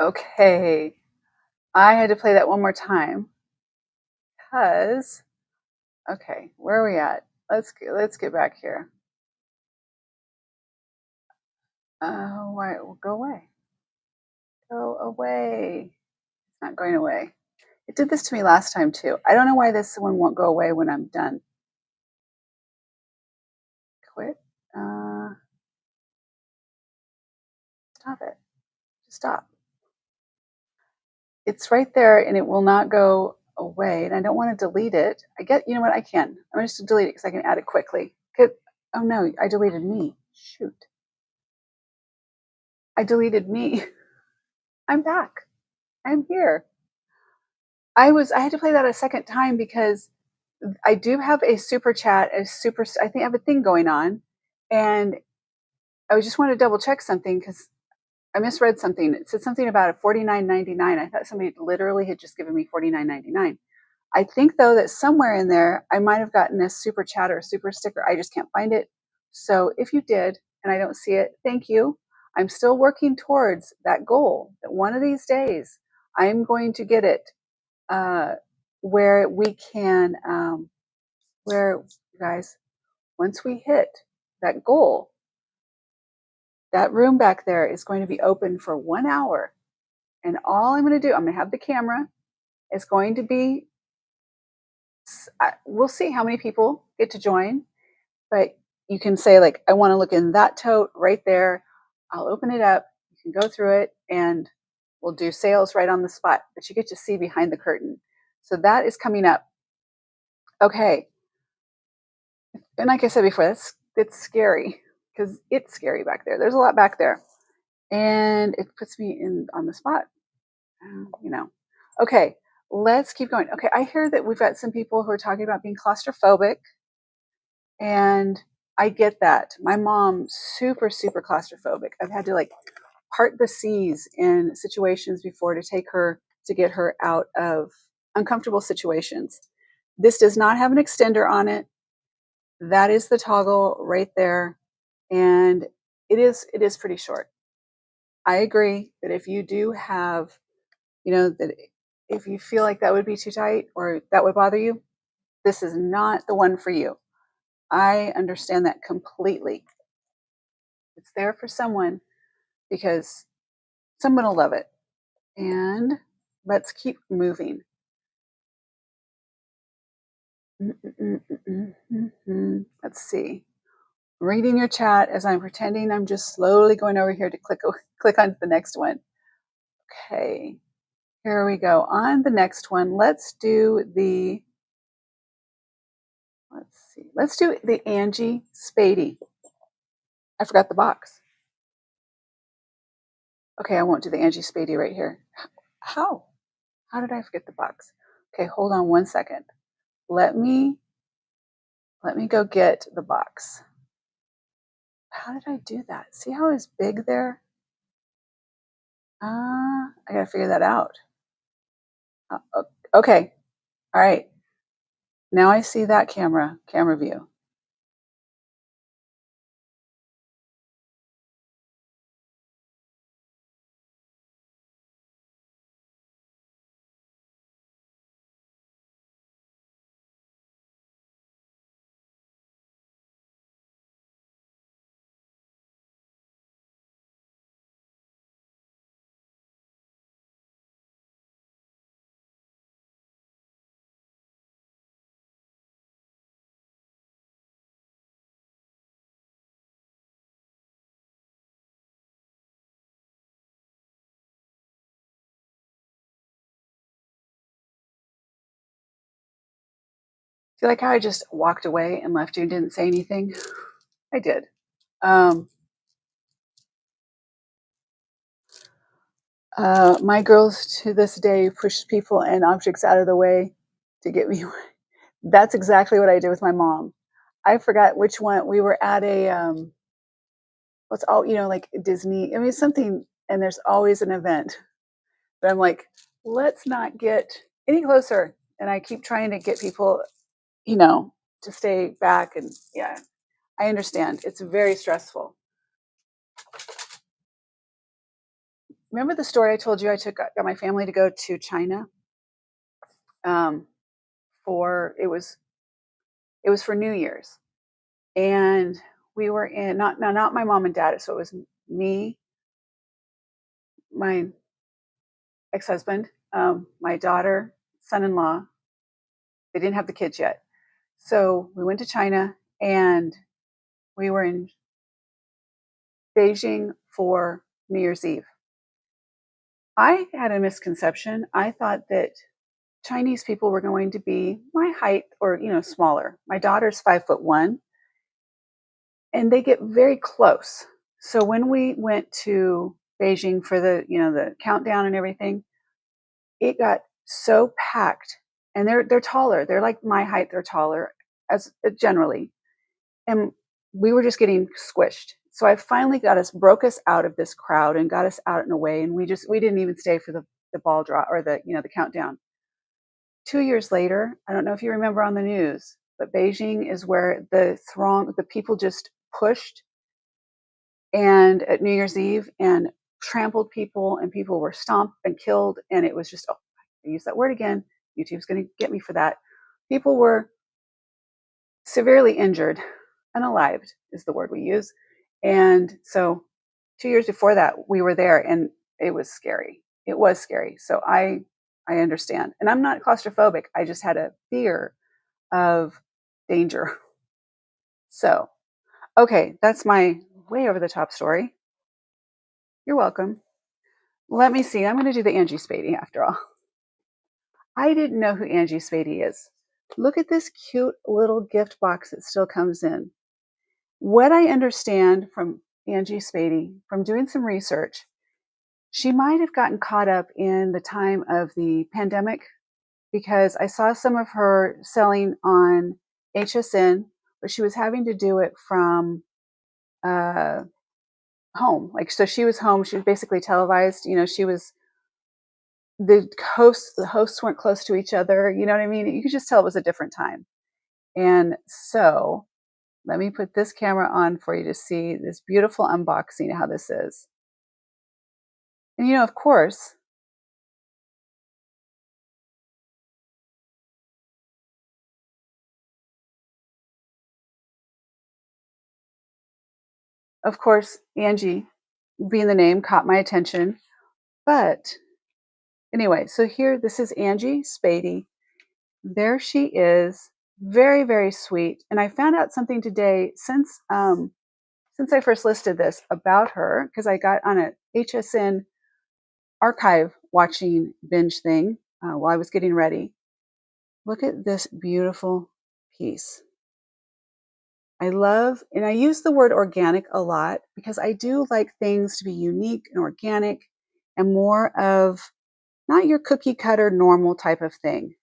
Okay, I had to play that one more time because, okay, where are we at? Let's get back here. Why? Go away. Go away. It's not going away. It did this to me last time too. I don't know why this one won't go away when I'm done. Quit. Stop it. Just stop. It's right there and it will not go away. And I don't want to delete it. You know what? I can. I'm going to delete it because I can add it quickly. Oh no, I deleted me. Shoot. I deleted me. I'm back. I'm here. I had to play that a second time because I do have a super chat, I think I have a thing going on. And I just want to double check something because I misread something. It said something about a $49.99. I thought somebody literally had just given me $49.99. I think though that somewhere in there I might have gotten a super chat or a super sticker. I just can't find it. So if you did and I don't see it, thank you. I'm still working towards that goal that one of these days I'm going to get it where we can, where guys, once we hit that goal, that room back there is going to be open for 1 hour. And all I'm going to do, I'm going to have the camera. It's going to be, we'll see how many people get to join, but you can say, like, I want to look in that tote right there. I'll open it up. You can go through it and we'll do sales right on the spot, but you get to see behind the curtain. So that is coming up. Okay. And like I said before, it's scary because it's scary back there. There's a lot back there. And it puts me on the spot, you know. Okay, let's keep going. Okay, I hear that we've got some people who are talking about being claustrophobic, and I get that. My mom, super, super claustrophobic. I've had to like part the seas in situations before to get her out of uncomfortable situations. This does not have an extender on it. That is the toggle right there, and it is pretty short. I agree that if you do have, that if you feel like that would be too tight or that would bother you, this is not the one for you. I understand that completely. It's there for someone because someone will love it. And let's keep moving. Let's see. Reading your chat as I'm pretending I'm just slowly going over here to click on the next one. Okay. Here we go. On the next one, let's do the Angie Strader. I forgot the box. Okay, I won't do the Angie Strader right here. How? How did I forget the box? Okay, hold on 1 second. Let me go get the box. How did I do that? See how it's big there? I gotta figure that out. Okay. All right. Now I see that camera view. See, like how I just walked away and left you and didn't say anything? I did. My girls to this day push people and objects out of the way to get me. That's exactly what I did with my mom. I forgot which one. We were at a what's all like Disney. I mean something, and there's always an event. But I'm like, let's not get any closer. And I keep trying to get people, to stay back. And yeah, I understand. It's very stressful. remember the story I told you? I got my family to go to China um, for it was for New Year's, and we were in not my mom and dad. So it was me, my ex husband, my daughter, son in law. They didn't have the kids yet, so we went to China and we were in Beijing for New Year's Eve. I had a misconception. I thought that Chinese people were going to be my height or, smaller. My daughter's 5'1", and they get very close. So when we went to Beijing for the countdown and everything, it got so packed, and they're taller. They're like my height. They're taller as generally, and we were just getting squished. So I finally broke us out of this crowd and got us out and away. And we didn't even stay for the ball drop or the countdown. 2 years later, I don't know if you remember on the news, but Beijing is where the people just pushed and at New Year's Eve and trampled people, and people were stomped and killed. And it was just, oh, I use that word again. YouTube's going to get me for that. People were severely injured. Unalived is the word we use. And so 2 years before that, we were there, and it was scary. It was scary. So I understand. And I'm not claustrophobic. I just had a fear of danger. So, okay, that's my way over the top story. You're welcome. Let me see. I'm going to do the Angie Spady after all. I didn't know who Angie Spady is. Look at this cute little gift box that still comes in. What I understand from Angie Spady, from doing some research, she might have gotten caught up in the time of the pandemic, because I saw some of her selling on HSN, but she was having to do it from home. Like, so she was home. She was basically televised. She was the hosts. The hosts weren't close to each other. You know what I mean? You could just tell it was a different time. And so let me put this camera on for you to see this beautiful unboxing of how this is. And of course, Angie, being the name, caught my attention. But anyway, so here, this is Angie Spady. There she is, very, very sweet. And I found out something today since I first listed this about her, because I got on a HSN archive watching binge thing while I was getting ready. Look at this beautiful piece. I love, and I use the word organic a lot because I do like things to be unique and organic and more of not your cookie cutter normal type of thing.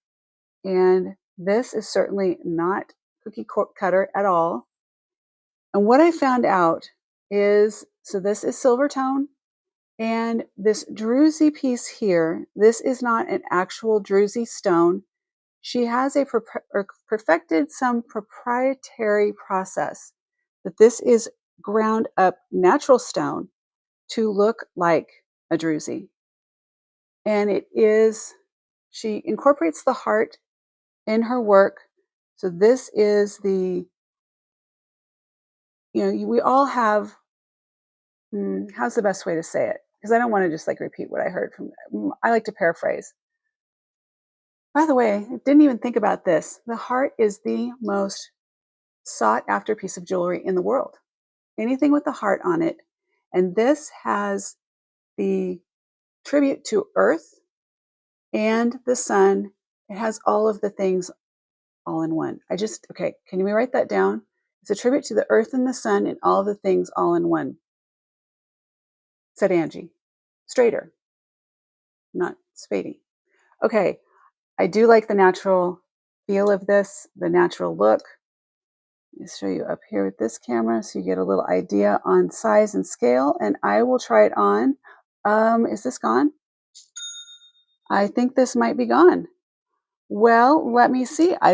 And this is certainly not cookie cutter at all. And what I found out is, so this is silver tone, and this druzy piece here, this is not an actual druzy stone. She has perfected some proprietary process that this is ground up natural stone to look like a druzy. And she incorporates the heart in her work. So this is we all have, how's the best way to say it? Because I don't want to just repeat what I heard I like to paraphrase. By the way, I didn't even think about this. The heart is the most sought after piece of jewelry in the world. Anything with the heart on it. And this has the tribute to Earth and the sun. It has all of the things all in one. Okay, can we write that down? It's a tribute to the Earth and the sun and all of the things all in one, said Angie Strader, not Spady. Okay, I do like the natural feel of this, the natural look. Let me show you up here with this camera so you get a little idea on size and scale, and I will try it on. Is this gone? I think this might be gone. Well, let me see. I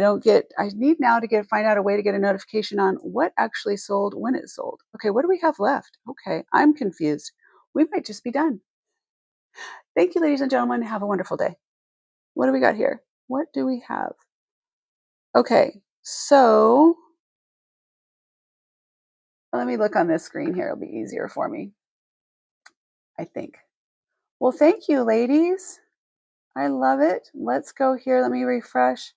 need now to find out a way to get a notification on what actually sold when it sold. Okay, what do we have left? Okay, I'm confused. We might just be done. Thank you, ladies and gentlemen. Have a wonderful day. What do we got here? What do we have? Okay, so let me look on this screen here. It'll be easier for me, I think. Well, thank you, ladies. I love it. Let's go here. Let me refresh.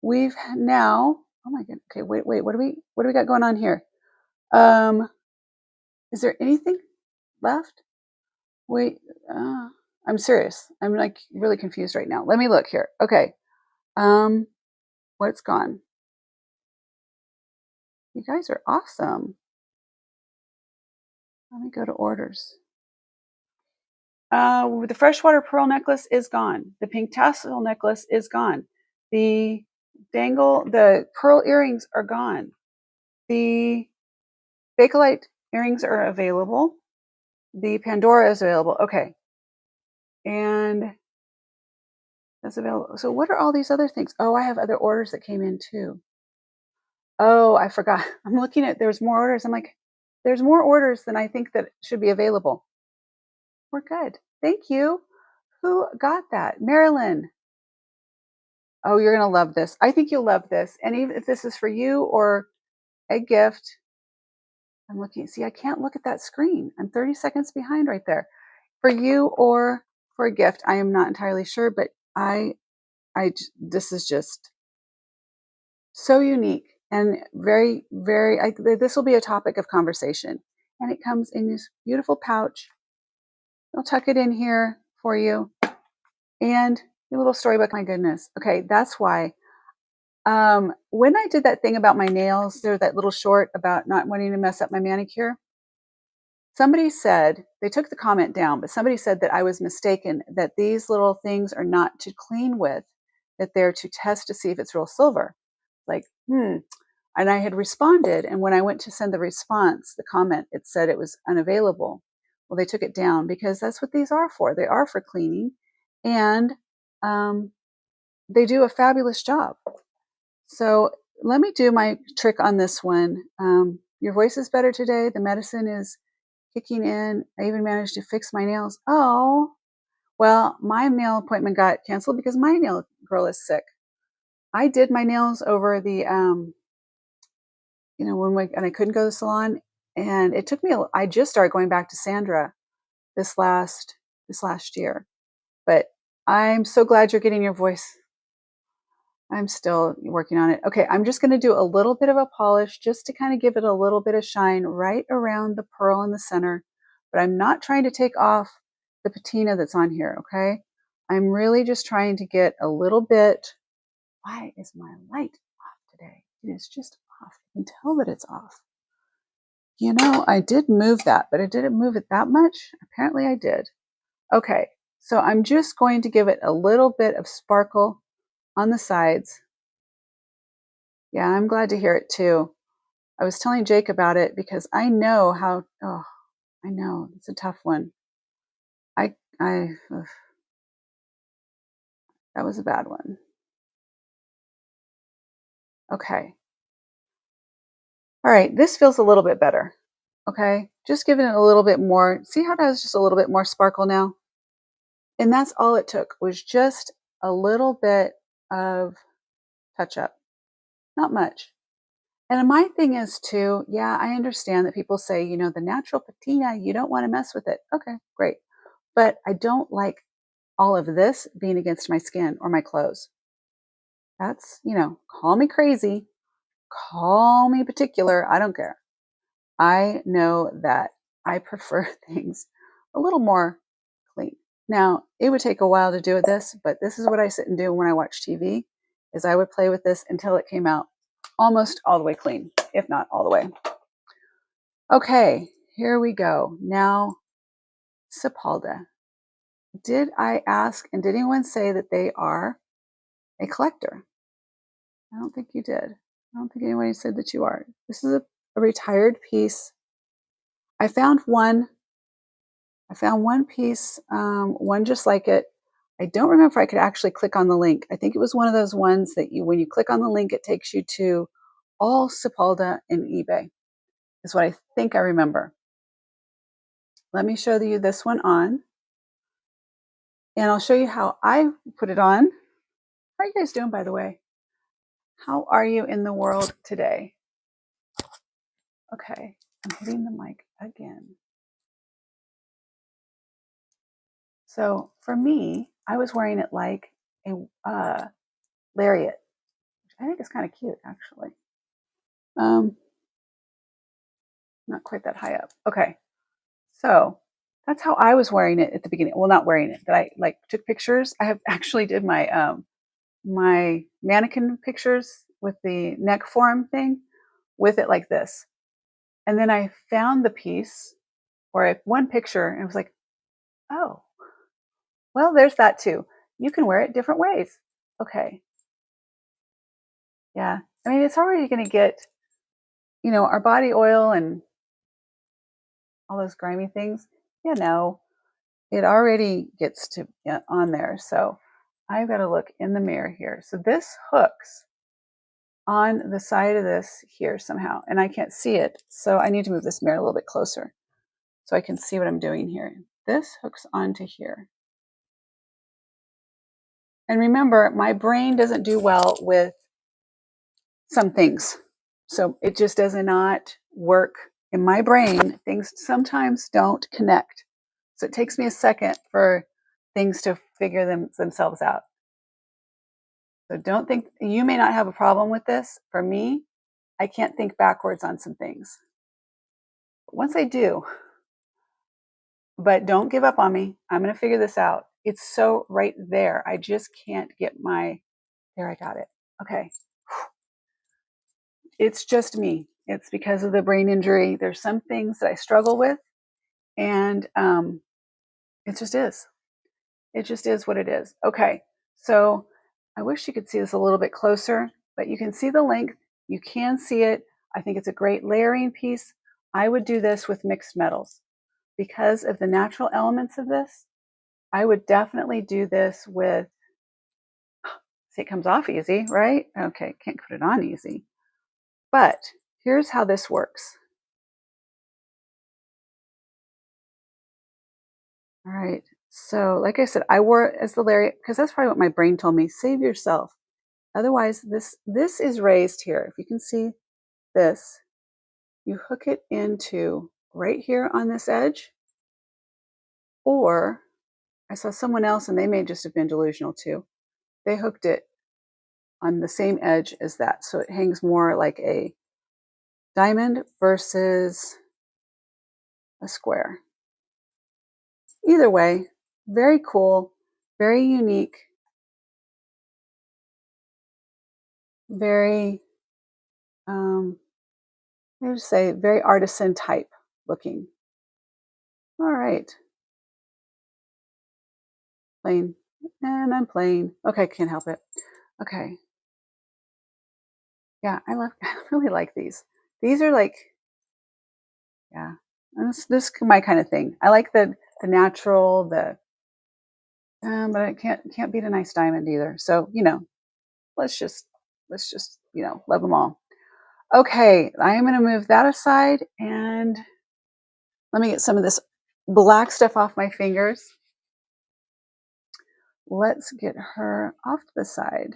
We've now, oh my goodness. Okay, wait. What do we got going on here? Is there anything left? Wait, I'm serious. I'm like really confused right now. Let me look here. Okay. What's gone? You guys are awesome. Let me go to orders. The freshwater pearl necklace is gone. The pink tassel necklace is gone. The the pearl earrings are gone. The Bakelite earrings are available. The Pandora is available. Okay. And that's available. So what are all these other things? Oh, I have other orders that came in too. Oh, I forgot. I'm looking at, there's more orders. I'm like, there's more orders than I think that should be available. We're good. Thank you. Who got that? Marilyn. Oh, you're going to love this. I think you'll love this. And even if this is for you or a gift, I'm looking, see, I can't look at that screen. I'm 30 seconds behind right there. For you or for a gift, I am not entirely sure, but this is just so unique and very, very, this will be a topic of conversation. And it comes in this beautiful pouch. I'll tuck it in here for you. And your little storybook, my goodness. Okay, that's why. When I did that thing about my nails, there's that little short about not wanting to mess up my manicure. Somebody said, they took the comment down, but somebody said that I was mistaken, that these little things are not to clean with, that they're to test to see if it's real silver. Like, And I had responded, and when I went to send the response, the comment, it said it was unavailable. Well, they took it down because that's what these are for. They are for cleaning, and they do a fabulous job. So let me do my trick on this one. Your voice is better today. The medicine is kicking in. I even managed to fix my nails. Oh, well, my nail appointment got canceled because my nail girl is sick. I did my nails over the, and I couldn't go to the salon, and it took me. I just started going back to Sandra this last year, but I'm so glad you're getting your voice. I'm still working on it. Okay, I'm just going to do a little bit of a polish just to kind of give it a little bit of shine right around the pearl in the center, but I'm not trying to take off the patina that's on here, okay? I'm really just trying to get a little bit. Why is my light off today? It is just off. You can tell that it's off. I did move that, but I didn't move it that much. Apparently I did. Okay, so I'm just going to give it a little bit of sparkle on the sides. Yeah, I'm glad to hear it too. I was telling Jake about it because I know I know it's a tough one. That was a bad one. Okay. All right, this feels a little bit better. Okay, just giving it a little bit more. See how it has just a little bit more sparkle now? And that's all it took, was just a little bit of touch up. Not much. And my thing is too, yeah, I understand that people say, the natural patina, you don't want to mess with it. Okay, great. But I don't like all of this being against my skin or my clothes. That's, call me crazy, call me particular. I don't care. I know that I prefer things a little more clean. Now, it would take a while to do this, but this is what I sit and do when I watch TV, is I would play with this until it came out almost all the way clean, if not all the way. Okay, here we go. Now, Silpada. Did I ask, and did anyone say that they are a collector? I don't think you did. I don't think anyone said that you are. This is a retired piece. I found one piece, one just like it. I don't remember if I could actually click on the link. I think it was one of those ones that when you click on the link, it takes you to all Silpada in eBay, is what I think I remember. Let me show you this one on. And I'll show you how I put it on. How are you guys doing, by the way? How are you in the world today? Okay, I'm hitting the mic again. So for me, I was wearing it like a lariat, which I think is kind of cute, actually. Not quite that high up. Okay, so that's how I was wearing it at the beginning. Well, not wearing it, but I like took pictures. I have actually did my mannequin pictures with the neck form thing with it like this. And then I found the piece or one picture and I was like, oh, well, there's that too. You can wear it different ways. Okay. Yeah. I mean, it's already going to get, our body oil and all those grimy things. It already gets to on there. So I've got to look in the mirror here. So this hooks on the side of this here somehow, and I can't see it. So I need to move this mirror a little bit closer so I can see what I'm doing here. This hooks onto here. And remember, my brain doesn't do well with some things. So it just does not work in my brain. Things sometimes don't connect. So it takes me a second for things to figure themselves out. So don't think, you may not have a problem with this. For me, I can't think backwards on some things. Once I do, but don't give up on me. I'm going to figure this out. It's so right there. I just can't get there I got it. Okay. It's just me. It's because of the brain injury. There's some things that I struggle with, and it just is. It just is what it is. Okay. So I wish you could see this a little bit closer, but you can see the length. You can see it. I think it's a great layering piece. I would do this with mixed metals because of the natural elements of this. I would definitely do this with, see, it comes off easy, right? Okay, can't put it on easy. But here's how this works. All right. So like I said, I wore it as the lariat because that's probably what my brain told me. Save yourself. Otherwise, this is raised here. If you can see this, you hook it into right here on this edge. Or I saw someone else and they may just have been delusional too. They hooked it on the same edge as that. So it hangs more like a diamond versus a square. Either way, very cool, very unique, very, I would say, very artisan type looking. All right. Plain. And I'm plain. Okay, can't help it. Okay. Yeah, I really like these. These are like, yeah, this is my kind of thing. I like the natural, but I can't beat a nice diamond either. So, let's just love them all. Okay, I am going to move that aside and let me get some of this black stuff off my fingers. Let's get her off to the side.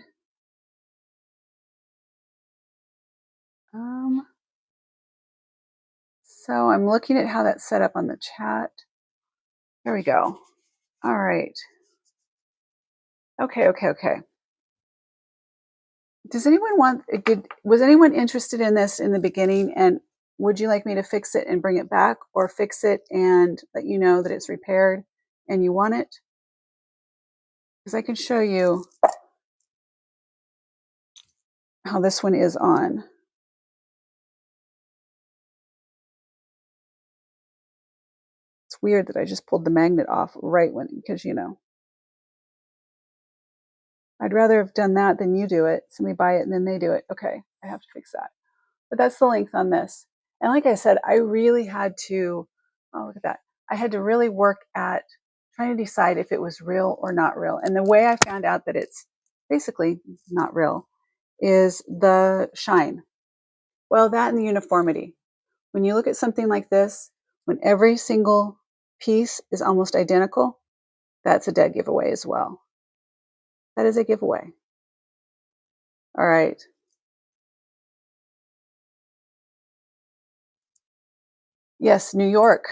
So I'm looking at how that's set up on the chat. There we go. All right. Okay. Was anyone interested in this in the beginning? And would you like me to fix it and bring it back, or fix it and let you know that it's repaired and you want it? Because I can show you how this one is on. It's weird that I just pulled the magnet off right when, because I'd rather have done that than you do it. Somebody buy it and then they do it. Okay, I have to fix that. But that's the length on this. And like I said, I really had to, oh, look at that. I had to really work at trying to decide if it was real or not real. And the way I found out that it's basically not real is the shine. Well, that and the uniformity. When you look at something like this, when every single piece is almost identical, That's a dead giveaway as well. That is a giveaway. All right. Yes, New York.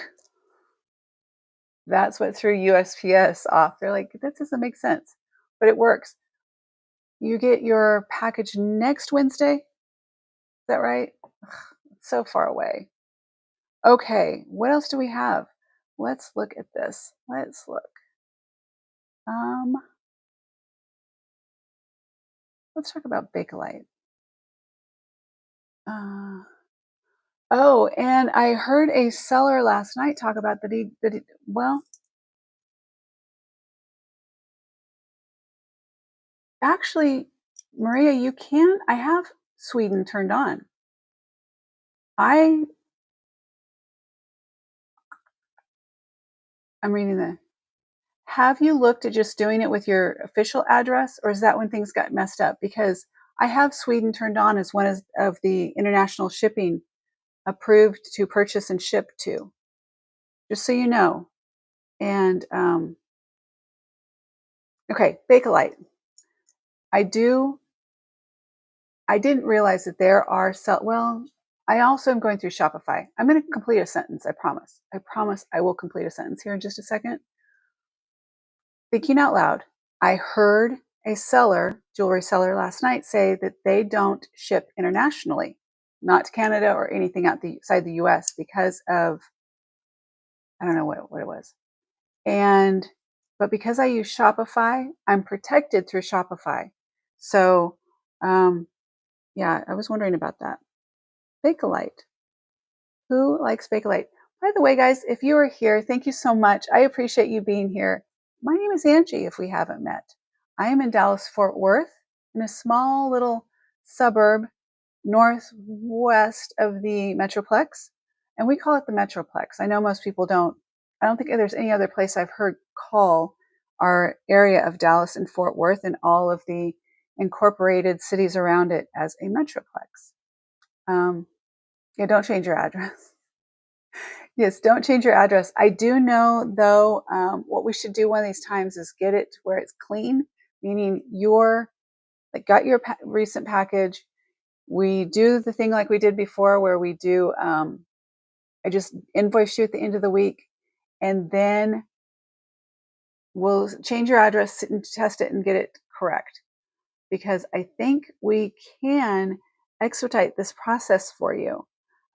That's what threw USPS off. They're like, that doesn't make sense, but it works. You get your package next Wednesday. Is that right? Ugh, it's so far away. Okay, what else do we have? Let's look at this. Let's look. Let's talk about Bakelite. Oh, and I heard a seller last night talk about well, actually, Maria, I have Sweden turned on. I'm reading the, have you looked at just doing it with your official address, or is that when things got messed up? Because I have Sweden turned on as one of the international shipping approved to purchase and ship to, just so you know. And, okay, Bakelite. I didn't realize that there are I also am going through Shopify. I'm going to complete a sentence. I promise. I promise I will complete a sentence here in just a second. Thinking out loud, I heard a jewelry seller last night say that they don't ship internationally, not to Canada or anything outside the US because of, I don't know what it was. But because I use Shopify, I'm protected through Shopify. So, yeah, I was wondering about that. Bakelite. Who likes Bakelite? By the way, guys, if you are here, thank you so much. I appreciate you being here. My name is Angie, if we haven't met. I am in Dallas, Fort Worth, in a small little suburb northwest of the Metroplex. And we call it the Metroplex. I know most people I don't think there's any other place I've heard call our area of Dallas and Fort Worth and all of the incorporated cities around it as a Metroplex. Yeah, don't change your address. Yes, don't change your address. I do know, though, what we should do one of these times is get it to where it's clean, meaning got your recent package. We do the thing like we did before where we do, I just invoice you at the end of the week, and then we'll change your address and test it and get it correct. Because I think we can expedite this process for you.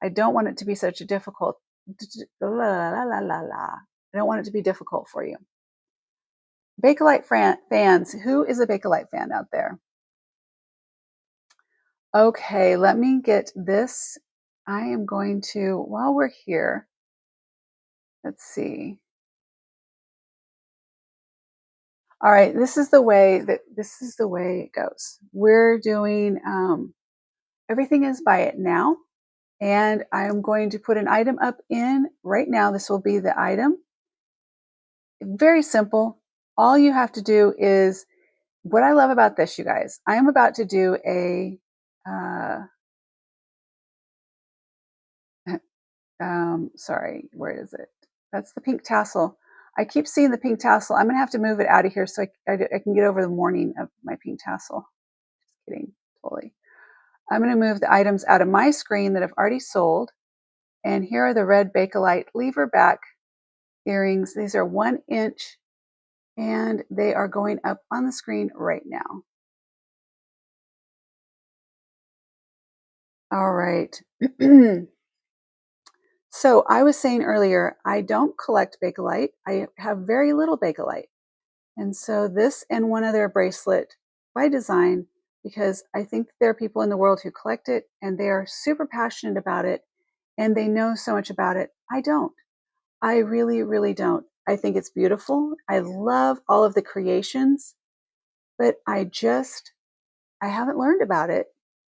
I don't want it to be such a difficult. I don't want it to be difficult for you. Bakelite fans, who is a Bakelite fan out there? Okay, let me get this. I am going to, while we're here, let's see. All right, this is the way it goes. We're doing everything is buy it now. And I'm going to put an item up in right now. This will be the item. Very simple. All you have to do is, what I love about this, you guys, I am about to do sorry, where is it? That's the pink tassel. I keep seeing the pink tassel. I'm going to have to move it out of here so I can get over the morning of my pink tassel. Just kidding, totally. I'm going to move the items out of my screen that I've already sold. And here are the red Bakelite lever back earrings. These are 1 inch and they are going up on the screen right now. All right. So I was saying earlier, I don't collect Bakelite. I have very little Bakelite. And so this and one other bracelet by design, because I think there are people in the world who collect it and they are super passionate about it and they know so much about it. I don't. I really, really don't. I think it's beautiful. I love all of the creations, but I haven't learned about it.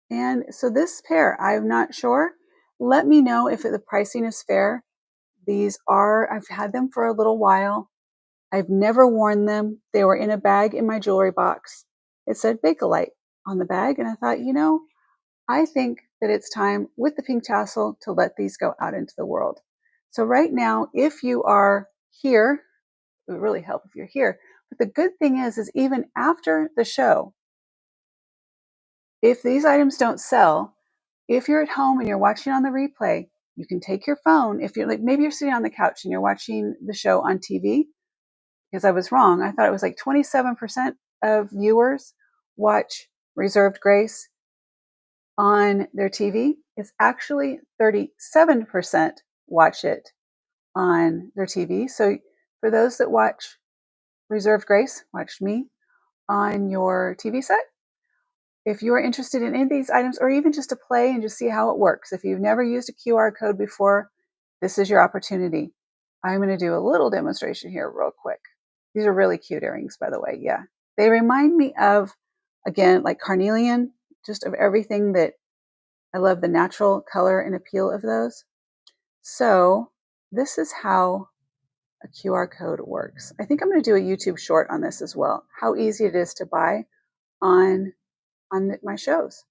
And so this pair, I'm not sure. Let me know if the pricing is fair. I've had them for a little while. I've never worn them. They were in a bag in my jewelry box. It said Bakelite on the bag. And I thought, I think that it's time with the pink tassel to let these go out into the world. So right now, if you are here it would really help if you're here. But the good thing is even after the show, if these items don't sell, if you're at home and you're watching on the replay, you can take your phone. If you're like, maybe you're sitting on the couch and you're watching the show on TV, because I was wrong. I thought it was like 27% of viewers watch Reserved Grace on their TV. It's actually 37% watch it on their TV. So for those that watch Reserved Grace, watch me on your TV set. If you are interested in any of these items, or even just to play and just see how it works, if you've never used a QR code before, this is your opportunity. I'm going to do a little demonstration here real quick. These are really cute earrings, by the way. Yeah. They remind me of, again, like carnelian, just of everything that I love, the natural color and appeal of those. So this is how a QR code works. I think I'm going to do a YouTube short on this as well, how easy it is to buy on my shows.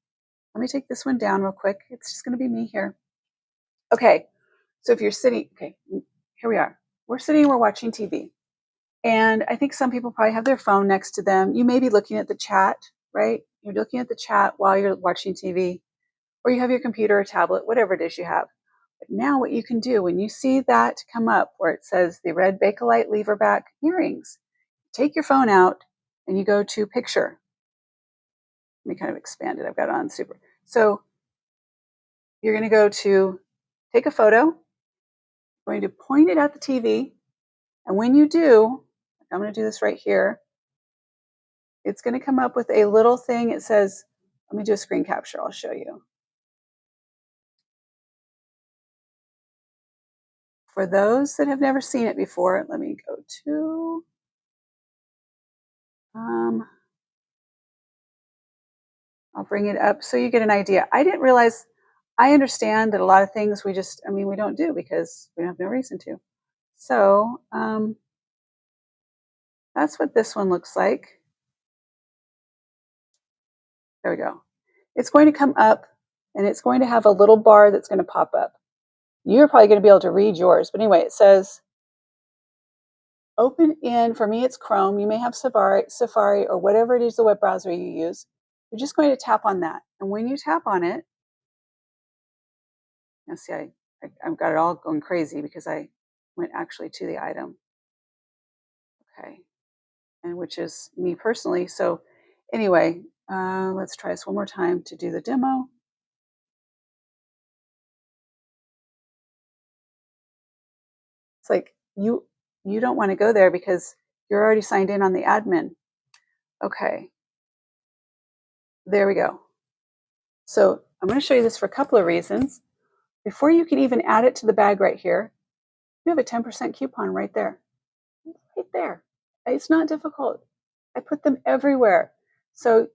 Let me take this one down real quick. It's just going to be me here. Okay, so if you're sitting, okay, here we are. We're sitting, we're watching TV. And I think some people probably have their phone next to them. You may be looking at the chat, right? You're looking at the chat while you're watching TV, or you have your computer or tablet, whatever it is you have. But now what you can do when you see that come up where it says the red Bakelite leverback earrings, take your phone out and you go to picture. Let me kind of expand it. I've got it on super. So you're going to go to take a photo, going to point it at the TV. And when you do, I'm going to do this right here. It's going to come up with a little thing. It says, let me do a screen capture. I'll show you. For those that have never seen it before, let me go to, I'll bring it up so you get an idea. I didn't realize, I understand that a lot of things we don't do because we have no reason to. So that's what this one looks like. There we go. It's going to come up and it's going to have a little bar that's going to pop up. You're probably going to be able to read yours. But anyway, it says open in, for me, it's Chrome. You may have Safari or whatever it is, the web browser you use. You're just going to tap on that. And when you tap on it, now see, I've got it all going crazy because I went actually to the item. Okay. And which is me personally. So anyway, let's try this one more time to do the demo. It's like you don't want to go there because you're already signed in on the admin. Okay. There we go. So I'm going to show you this for a couple of reasons. Before you can even add it to the bag right here, you have a 10% coupon right there. Right there. It's not difficult. I put them everywhere. So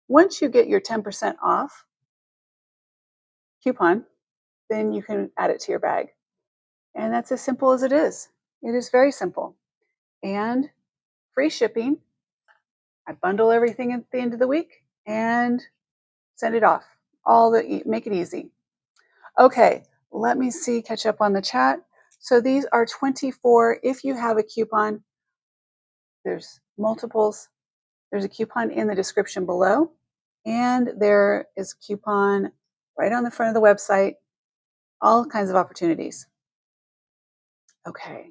once you get your 10% off coupon, then you can add it to your bag. And that's as simple as it is. It is very simple. And free shipping. I bundle everything at the end of the week and send it off. Make it easy. Okay, let me see, catch up on the chat. So these are 24. If you have a coupon, there's multiples. There's a coupon in the description below. And there is a coupon right on the front of the website. All kinds of opportunities. Okay.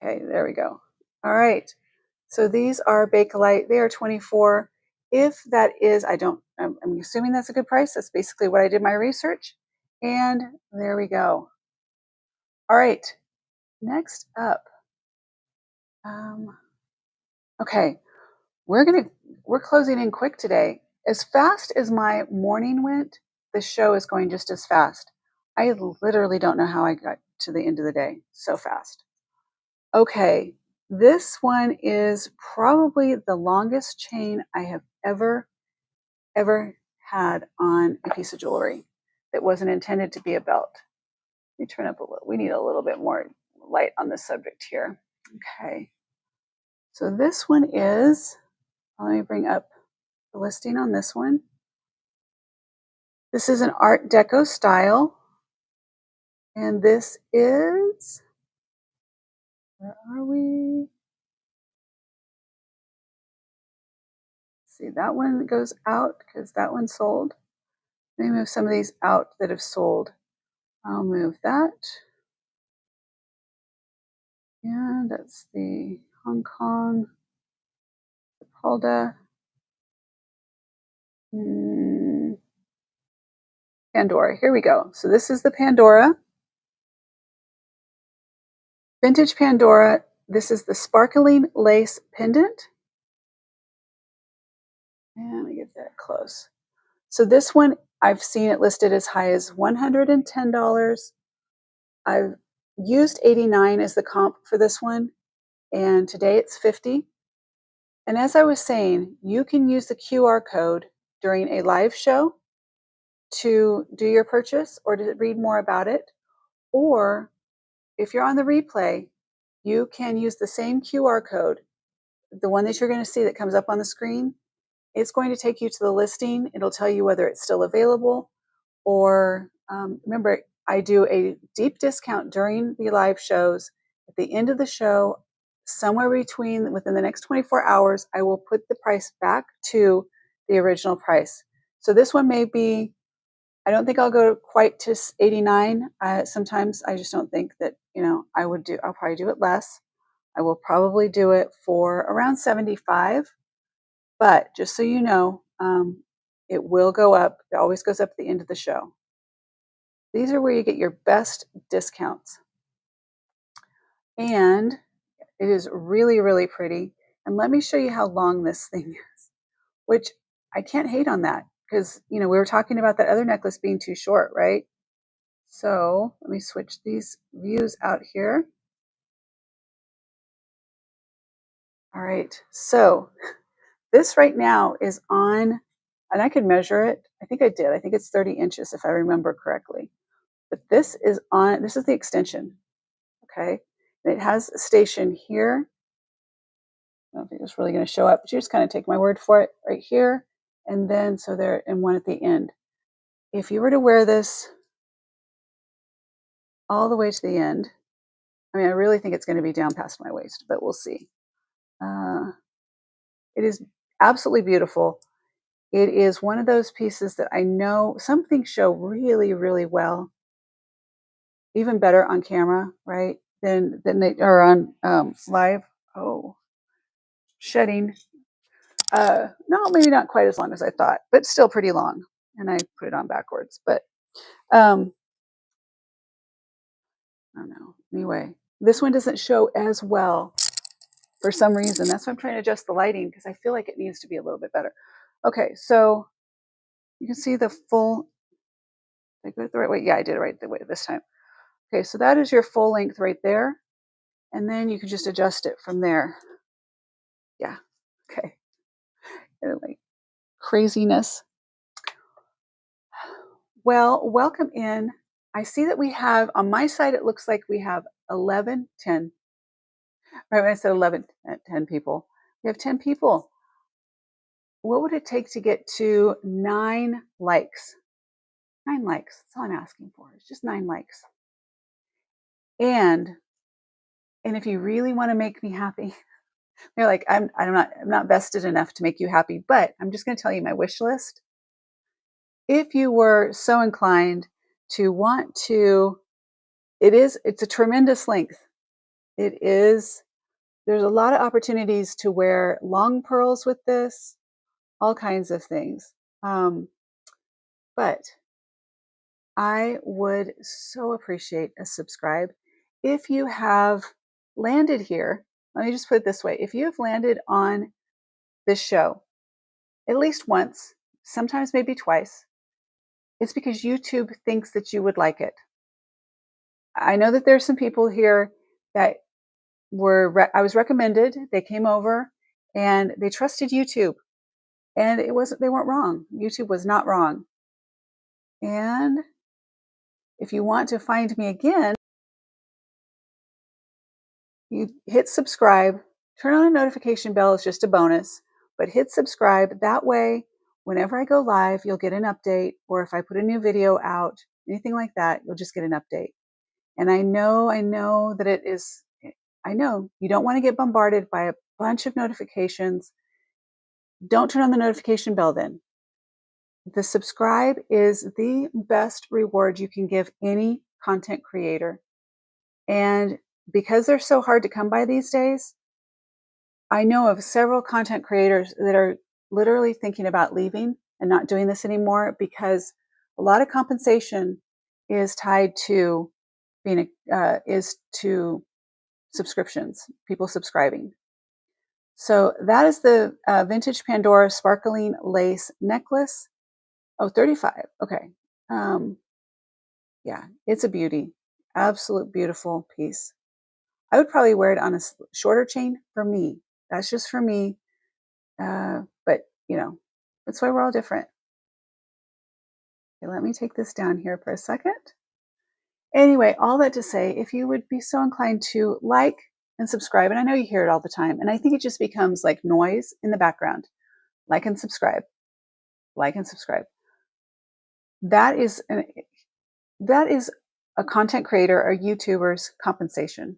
Okay, there we go. All right. So these are Bakelite. They are 24. If that is, I'm assuming that's a good price. That's basically what I did my research. And there we go. All right. Next up. Okay. We're closing in quick today. As fast as my morning went, the show is going just as fast. I literally don't know how I got to the end of the day so fast. Okay. This one is probably the longest chain I have ever had on a piece of jewelry that wasn't intended to be a belt. Let me turn up a little. We need a little bit more light on the subject here. Okay. So this one is, let me bring up the listing on this one. This is an Art Deco style. And this is, where are we? See, that one goes out because that one sold. Let me move some of these out that have sold. I'll move that. And that's the Hong Kong Silpada. Pandora. Here we go. So this is the Pandora. Vintage Pandora. This is the sparkling lace pendant. And let me get that close. So this one, I've seen it listed as high as $110. I've used 89 as the comp for this one, and today it's 50. And as I was saying, you can use the QR code during a live show to do your purchase or to read more about it. Or if you're on the replay, you can use the same QR code, the one that you're going to see that comes up on the screen. It's going to take you to the listing. It'll tell you whether it's still available, or remember, I do a deep discount during the live shows. At the end of the show, somewhere within the next 24 hours, I will put the price back to the original price. So this one may be, I don't think I'll go quite to 89. Sometimes I just don't think that, I'll probably do it less. I will probably do it for around 75. But just so you know, it will go up. It always goes up at the end of the show. These are where you get your best discounts. And it is really, really pretty. And let me show you how long this thing is, which I can't hate on that because, we were talking about that other necklace being too short, right? So let me switch these views out here. All right. So this right now is on, and I could measure it. I think I did. I think it's 30 inches if I remember correctly. But this is the extension. Okay. And it has a station here. I don't think it's really going to show up, but you just kind of take my word for it right here. And then, so there, and one at the end. If you were to wear this all the way to the end, I really think it's going to be down past my waist, but we'll see. It is absolutely beautiful. It is one of those pieces that I know some things show really, really well, even better on camera, right? Than they are on live. Oh, shedding. No, maybe not quite as long as I thought, but still pretty long. And I put it on backwards, but I don't know. Anyway, this one doesn't show as well for some reason. That's why I'm trying to adjust the lighting because I feel like it needs to be a little bit better. Okay, so you can see the full. Did I go it the right way? Yeah, I did it right the way this time. Okay, so that is your full length right there. And then you can just adjust it from there. Yeah, okay. Anyway, craziness. Well, welcome in. I see that we have, on my side, it looks like we have 11, 10. Right, when I said 11, 10 people. We have 10 people. What would it take to get to 9 likes? 9 likes. That's all I'm asking for. It's just 9 likes. And if you really want to make me happy, you're like, I'm not vested enough to make you happy, but I'm just going to tell you my wish list. If you were so inclined to want to, it's a tremendous length. It is, there's a lot of opportunities to wear long pearls with this, all kinds of things. But I would so appreciate a subscribe. If you have landed here, let me just put it this way. If you have landed on this show at least once, sometimes maybe twice, it's because YouTube thinks that you would like it. I know that there's some people here that I was recommended. They came over and they trusted YouTube, and they weren't wrong. YouTube was not wrong. And if you want to find me again, you hit subscribe. Turn on a notification bell is just a bonus, but hit subscribe. That way, whenever I go live, you'll get an update, or if I put a new video out, anything like that, you'll just get an update. And I know that it is, I know you don't want to get bombarded by a bunch of notifications. Don't turn on the notification bell then. The subscribe is the best reward you can give any content creator. And because they're so hard to come by these days, I know of several content creators that are literally thinking about leaving and not doing this anymore because a lot of compensation is tied to being is to subscriptions, people subscribing. So that is the vintage Pandora sparkling lace necklace. Oh, 35. Okay. Yeah, it's a beauty. Absolute beautiful piece. I would probably wear it on a shorter chain for me. That's just for me. But, that's why we're all different. Okay, let me take this down here for a second. Anyway, all that to say, if you would be so inclined to like and subscribe, and I know you hear it all the time, and I think it just becomes like noise in the background. Like and subscribe. Like and subscribe. That is a content creator or YouTuber's compensation.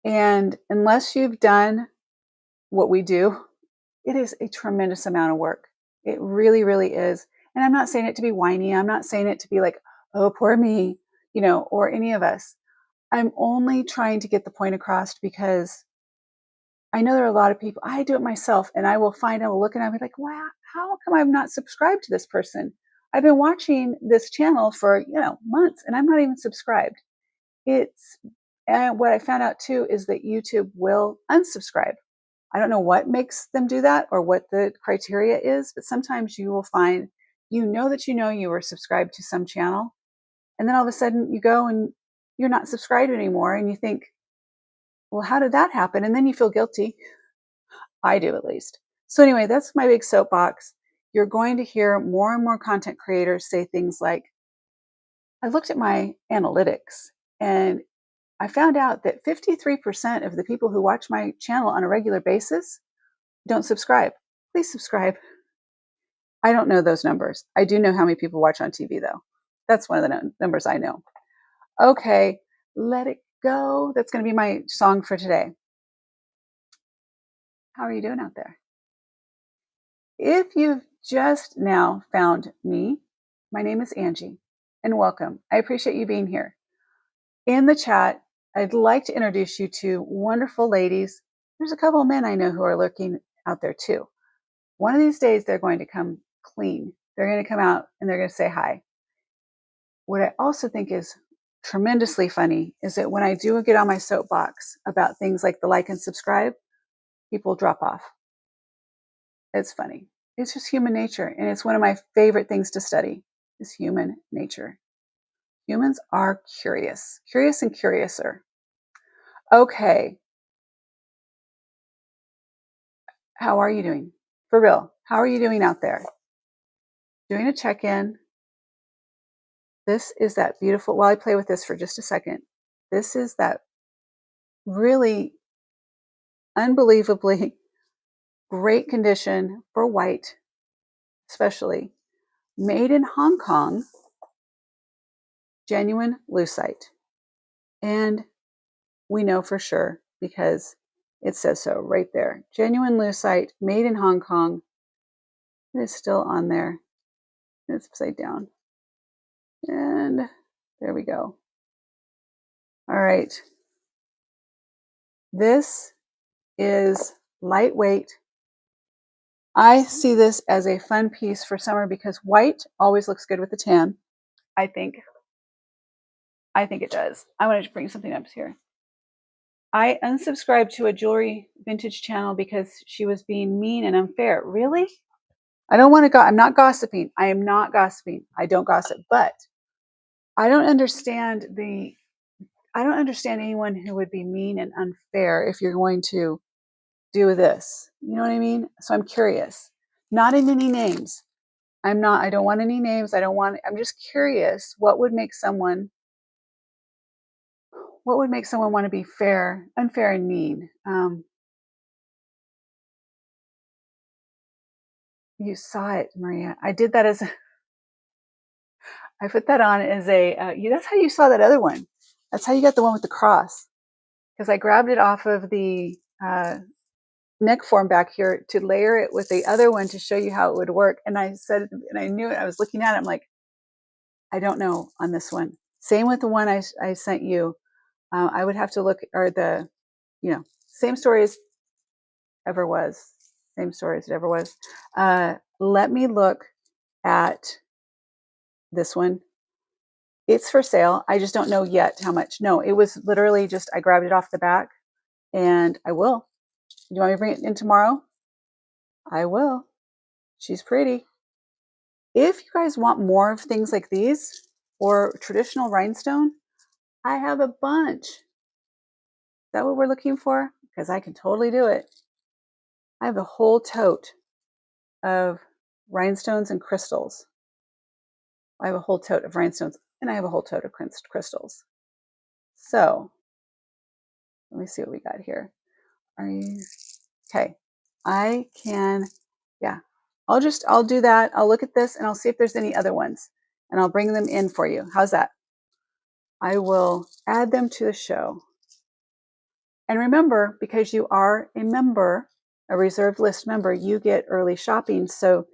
And unless you've done what we do, it is a tremendous amount of work. It really, really is. And I'm not saying it to be whiny. I'm not saying it to be like, oh, poor me, or any of us. I'm only trying to get the point across because I know there are a lot of people, I do it myself, and I will look and I'll be like, wow, how come I'm not subscribed to this person? I've been watching this channel for, months and I'm not even subscribed. And what I found out too is that YouTube will unsubscribe. I don't know what makes them do that or what the criteria is, but sometimes you will find, that you were subscribed to some channel. And then all of a sudden you go and you're not subscribed anymore. And you think, well, how did that happen? And then you feel guilty. I do, at least. So anyway, that's my big soapbox. You're going to hear more and more content creators say things like, I looked at my analytics and I found out that 53% of the people who watch my channel on a regular basis don't subscribe. Please subscribe. I don't know those numbers. I do know how many people watch on TV, though. That's one of the numbers I know. Okay, let it go. That's going to be my song for today. How are you doing out there? If you've just now found me, my name is Angie, and welcome. I appreciate you being here. In the chat, I'd like to introduce you to wonderful ladies. There's a couple of men I know who are lurking out there too. One of these days, they're going to come clean. They're going to come out and they're going to say hi. What I also think is tremendously funny is that when I do get on my soapbox about things like the like and subscribe, people drop off. It's funny. It's just human nature. And it's one of my favorite things to study is human nature. Humans are curious and curiouser. Okay. How are you doing? For real. How are you doing out there? Doing a check-in. This is that beautiful, while I play with this for just a second, this is that really unbelievably great condition for white, especially made in Hong Kong, genuine lucite. And we know for sure because it says so right there. Genuine lucite, made in Hong Kong. It is still on there. It's upside down. And there we go. All right. This is lightweight. I see this as a fun piece for summer because white always looks good with the tan. I think it does. I want to bring something up here. I unsubscribed to a jewelry vintage channel because she was being mean and unfair. Really? I don't want to go. I'm not gossiping. I am not gossiping. I don't gossip, but I don't understand anyone who would be mean and unfair if you're going to do this. You know what I mean? So I'm curious. Not in any names. I don't want any names. I'm just curious what would make someone want to be unfair and mean. You saw it, Maria. I did that as I put that on as that's how you saw that other one. That's how you got the one with the cross. Because I grabbed it off of the neck form back here to layer it with the other one to show you how it would work. And I said, and I knew it. I was looking at it. I'm like, I don't know on this one. Same with the one I sent you. I would have to look, or same story as ever was. Same story as it ever was. Let me look at this one. It's for sale. I just don't know yet how much. No, it was literally just, I grabbed it off the back and I will. Do you want me to bring it in tomorrow? I will. She's pretty. If you guys want more of things like these or traditional rhinestone, I have a bunch. Is that what we're looking for? Because I can totally do it. I have a whole tote of rhinestones and crystals. I have a whole tote of rhinestones and I have a whole tote of crystals. So let me see what we got here. Are you okay? I can, yeah. I'll do that. I'll look at this and I'll see if there's any other ones and I'll bring them in for you. How's that? I will add them to the show. And remember, because you are a member, a reserved list member, you get early shopping. So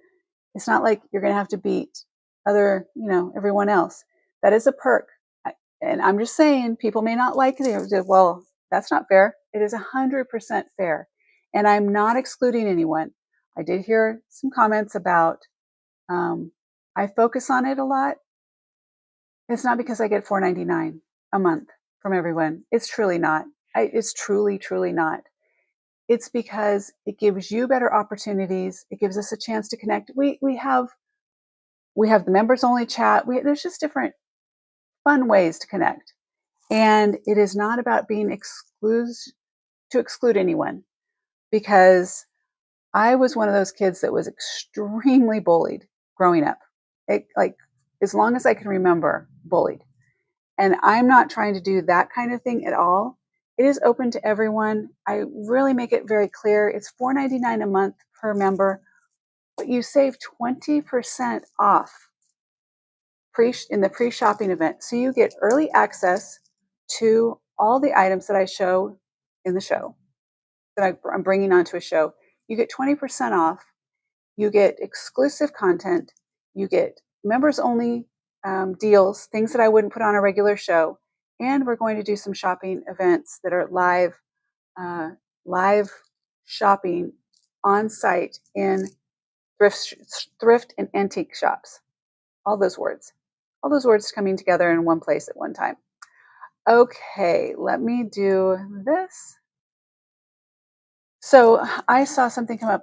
it's not like you're going to have to beat everyone else. That is a perk. And I'm just saying, people may not like it. Well, that's not fair. It is 100% fair. And I'm not excluding anyone. I did hear some comments about, I focus on it a lot. It's not because I get $4.99 a month from everyone. It's truly not. It's truly, truly not. It's because it gives you better opportunities. It gives us a chance to connect. We have the members only chat. There's just different fun ways to connect. And it is not about being to exclude anyone, because I was one of those kids that was extremely bullied growing up. As long as I can remember, bullied. And I'm not trying to do that kind of thing at all. It is open to everyone. I really make it very clear. It's $4.99 a month per member, but you save 20% off in the pre-shopping event. So you get early access to all the items that I show in the show, that I'm bringing onto a show. You get 20% off. You get exclusive content. You get members only deals, things that I wouldn't put on a regular show. And we're going to do some shopping events that are live shopping on site in thrift and antique shops. All those words coming together in one place at one time. Okay, let me do this. So I saw something come up.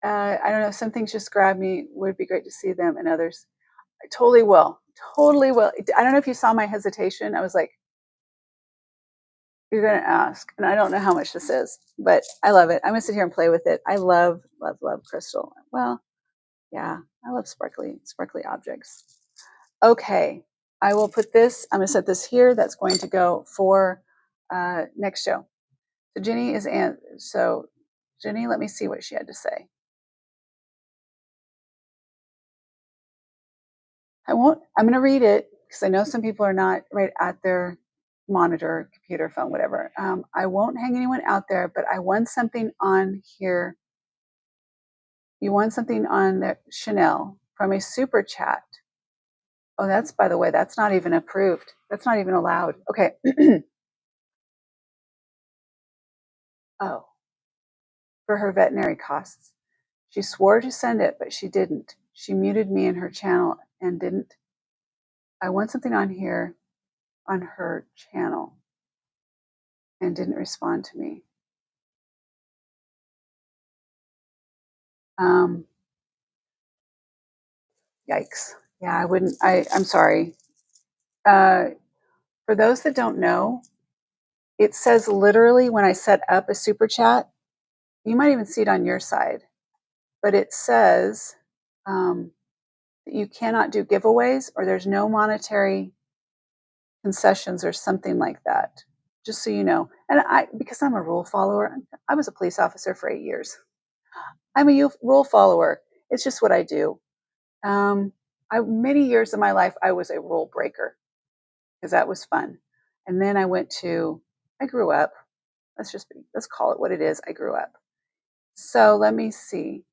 I don't know, some things just grabbed me. Would be great to see them, and others. I totally will. Totally will. I don't know if you saw my hesitation. I was like, you're going to ask. And I don't know how much this is, but I love it. I'm going to sit here and play with it. I love, love, love crystal. Well, yeah, I love sparkly objects. Okay, I will put this, I'm going to set this here. That's going to go for next show. So Jenny, let me see what she had to say. I'm going to read it because I know some people are not right at their monitor, computer, phone, whatever. I won't hang anyone out there, but I won something on here. You won something on the Chanel from a super chat. Oh, that's, by the way, that's not even approved. That's not even allowed. Okay. Oh, for her veterinary costs. She swore to send it, but she didn't. She muted me in her channel and didn't. I want something on here on her channel and didn't respond to me. Yikes. Yeah, I wouldn't. I'm sorry. For those that don't know, it says literally when I set up a super chat, you might even see it on your side, but it says that you cannot do giveaways or there's no monetary concessions or something like that. just so you know. And because I'm a rule follower, I was a police officer for 8 years. I'm a rule follower. It's just what I do. Many years of my life, I was a rule breaker because that was fun. And then I grew up. Let's call it what it is. I grew up. So let me see.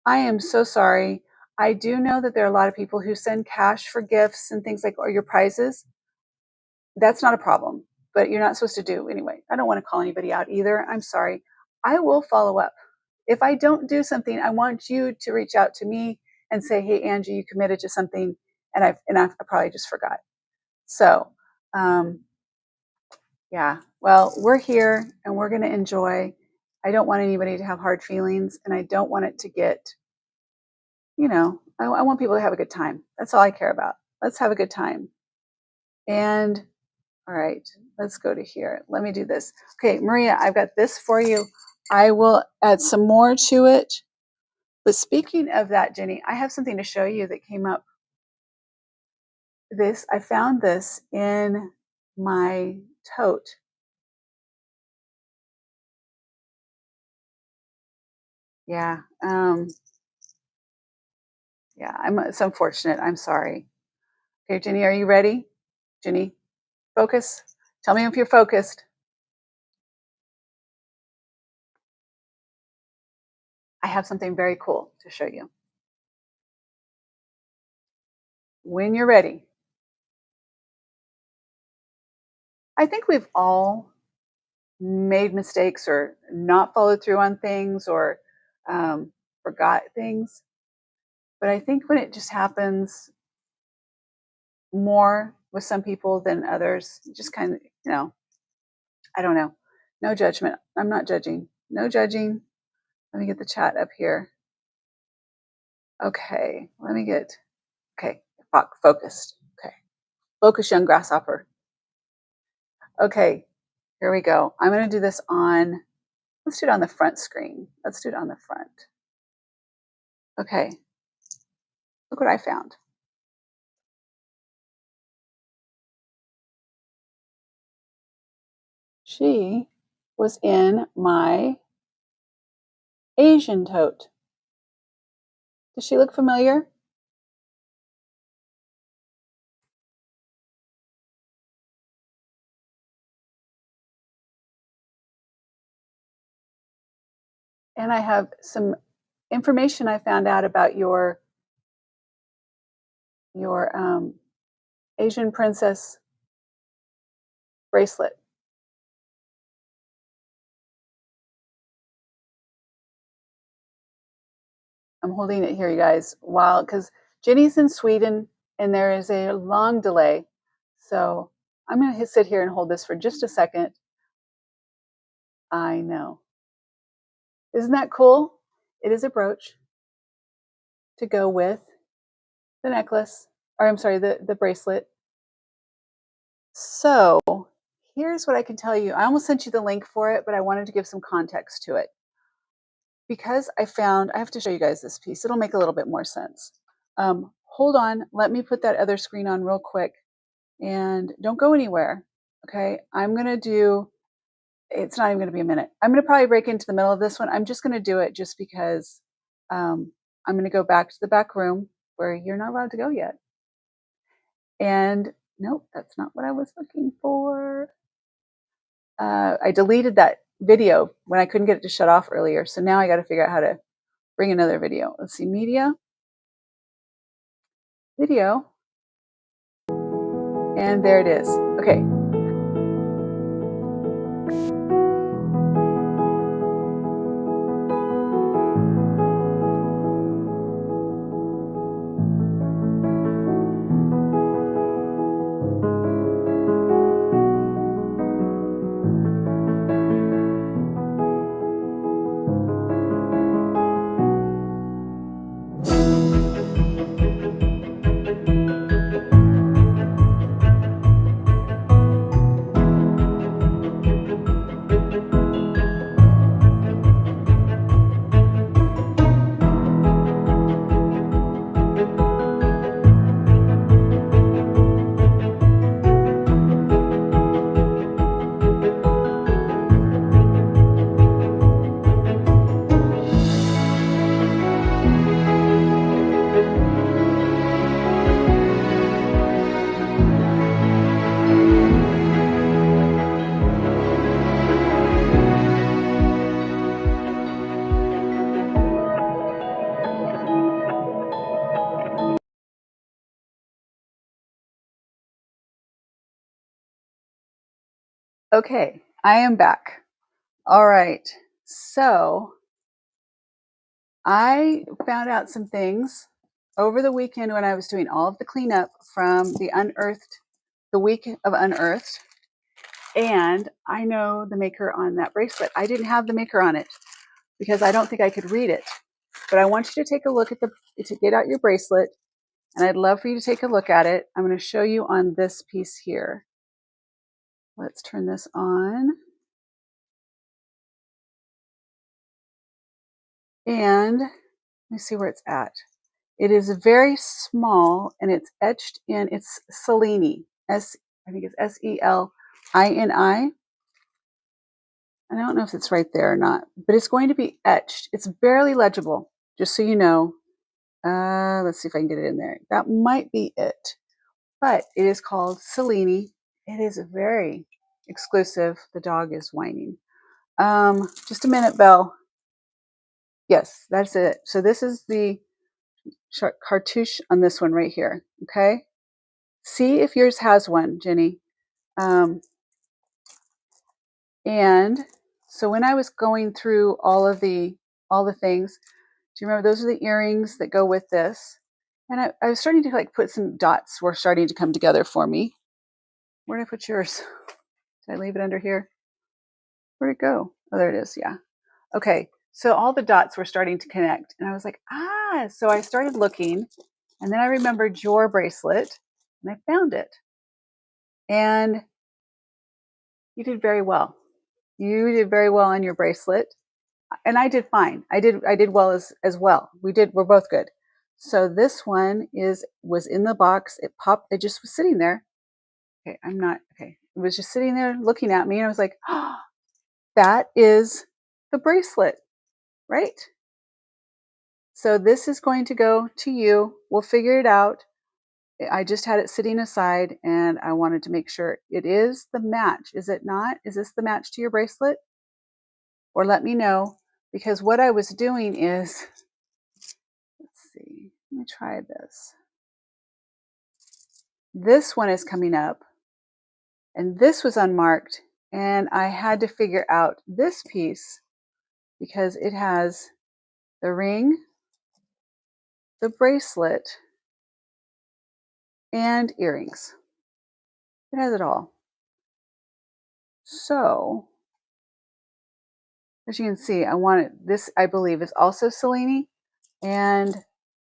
I am so sorry. I do know that there are a lot of people who send cash for gifts and things like, or your prizes. That's not a problem, but you're not supposed to do anyway. I don't want to call anybody out either. I'm sorry. I will follow up. If I don't do something, I want you to reach out to me and say, "Hey, Angie, you committed to something, and I probably just forgot." So, yeah. Well, we're here and we're going to enjoy. I don't want anybody to have hard feelings, and I don't want it to get, I want people to have a good time. That's all I care about. Let's have a good time. And all right, let's go to here. Let me do this. Okay, Maria, I've got this for you. I will add some more to it. But speaking of that, Jenny, I have something to show you that came up. I found this in my tote. Yeah. It's unfortunate. I'm sorry. Okay, Jenny, are you ready? Jenny, focus. Tell me if you're focused. I have something very cool to show you. When you're ready. I think we've all made mistakes or not followed through on things or forgot things. But I think when it just happens more with some people than others, just kind of, I don't know. No judgment. I'm not judging. No judging. Let me get the chat up here. Okay. Focused. Okay. Focus, young grasshopper. Okay. Here we go. I'm going to do this let's do it on the front screen. Let's do it on the front. Okay. Look what I found. She was in my Asian tote. Does she look familiar? And I have some information I found out about your Asian princess bracelet. I'm holding it here, you guys, because Jenny's in Sweden and there is a long delay. So I'm going to sit here and hold this for just a second. I know. Isn't that cool? It is a brooch to go with the necklace, or I'm sorry, the bracelet. So here's what I can tell you. I almost sent you the link for it, but I wanted to give some context to it. Because I have to show you guys this piece. It'll make a little bit more sense. Hold on. Let me put that other screen on real quick. And don't go anywhere. Okay. It's not even going to be a minute. I'm going to probably break into the middle of this one. I'm just going to do it just because I'm going to go back to the back room where you're not allowed to go yet. And nope, that's not what I was looking for. I deleted that video when I couldn't get it to shut off earlier. So now I got to figure out how to bring another video. Let's see, media, video, and there it is. Okay. Okay, I am back. All right. So I found out some things over the weekend when I was doing all of the cleanup from the week of Unearthed. And I know the maker on that bracelet. I didn't have the maker on it because I don't think I could read it. But I want you to take a look to get out your bracelet. And I'd love for you to take a look at it. I'm going to show you on this piece here. Let's turn this on. And let me see where it's at. It is very small and it's etched in, it's Selini. I think it's Selini. I don't know if it's right there or not, but it's going to be etched. It's barely legible, just so you know. Let's see if I can get it in there. That might be it. But it is called Selini. It is very exclusive. The dog is whining. Just a minute, Belle. Yes, that's it. So this is the cartouche on this one right here. Okay. See if yours has one, Jenny. And so when I was going through all the things, do you remember those are the earrings that go with this? And I was starting to like put some dots were starting to come together for me. Where did I put yours? Did I leave it under here? Where'd it go? Oh, there it is. Yeah. Okay. So all the dots were starting to connect. And I was like, so I started looking. And then I remembered your bracelet and I found it. And you did very well. You did very well on your bracelet. And I did fine. I did well as well. We're both good. So this one was in the box. It popped, it just was sitting there. Okay, okay. It was just sitting there looking at me and I was like, oh, that is the bracelet, right? So this is going to go to you. We'll figure it out. I just had it sitting aside and I wanted to make sure it is the match. Is it not? Is this the match to your bracelet? Or let me know, because what I was doing is, let's see, let me try this. This one is coming up and this was unmarked and I had to figure out this piece because it has the ring, the bracelet, and earrings. It has it all. So, as you can see, this, I believe, is also Selini, and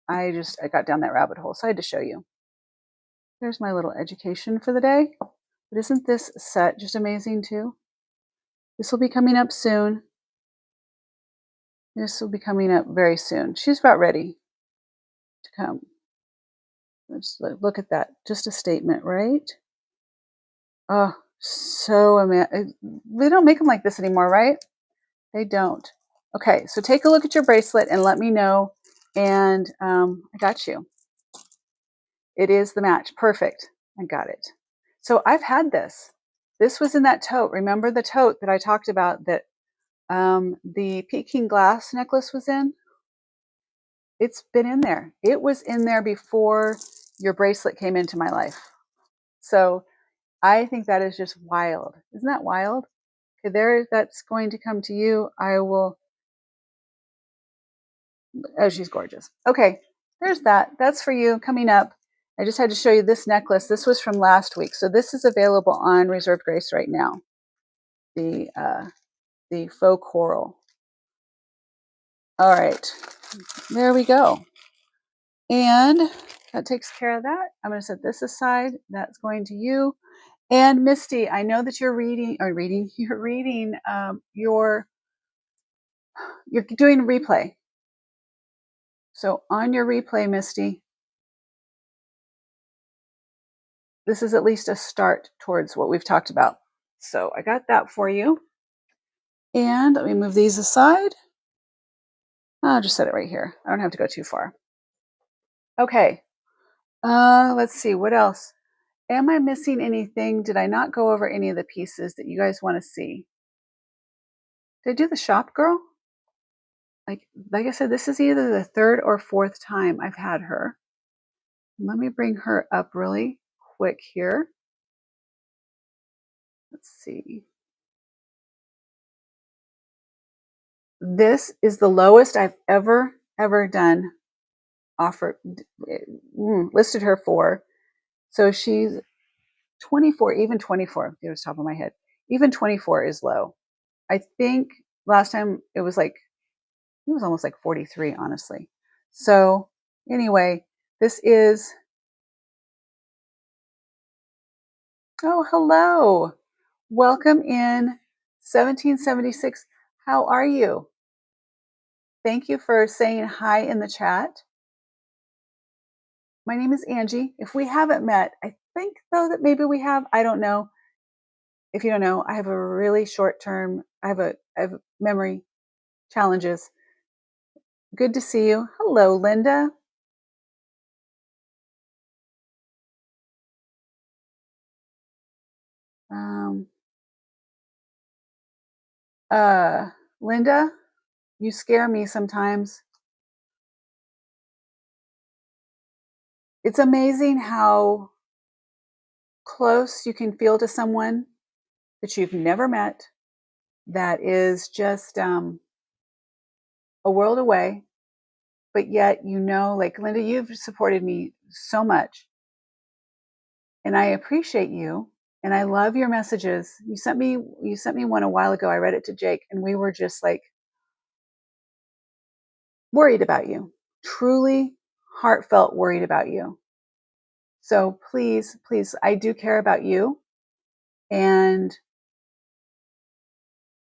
I got down that rabbit hole, so I had to show you. There's my little education for the day. But isn't this set just amazing too? This will be coming up soon. This will be coming up very soon. She's about ready to come. Let's look at that. Just a statement, right? Oh, so amazing. They don't make them like this anymore, right? They don't. Okay, so take a look at your bracelet and let me know. And I got you. It is the match. Perfect. I got it. So I've had this. This was in that tote. Remember the tote that I talked about that the Peking glass necklace was in? It's been in there. It was in there before your bracelet came into my life. So I think that is just wild. Isn't that wild? Okay, that's going to come to you. I will. Oh, she's gorgeous. Okay, there's that. That's for you coming up. I just had to show you this necklace. This was from last week. So this is available on Reserved Grace right now. The faux coral. All right, there we go. And that takes care of that. I'm going to set this aside. That's going to you. And Misty, I know that you're doing a replay. So on your replay, Misty, this is at least a start towards what we've talked about. So I got that for you. And let me move these aside. I'll just set it right here. I don't have to go too far. Okay. Let's see. What else? Am I missing anything? Did I not go over any of the pieces that you guys want to see? Did I do the shop girl? Like I said, this is either the third or fourth time I've had her. Let me bring her up really quick here. let's see. This is the lowest I've ever done. Offered, listed her for. So she's 24, even 24, the top of my head. Even 24 is low. I think last time it was almost like 43, honestly. So anyway, this is, oh, hello. Welcome in 1776. How are you? Thank you for saying hi in the chat. My name is Angie. If we haven't met, I think though that maybe we have, I don't know. If you don't know, I have a really short term, I have memory challenges. Good to see you. Hello, Linda. Linda, you scare me sometimes. It's amazing how close you can feel to someone that you've never met, that is just a world away, but yet like Linda, you've supported me so much, and I appreciate you, and I love your messages. You sent me one a while ago. I read it to Jake, and we were just like worried about you, truly heartfelt worried about you. So please, I do care about you, and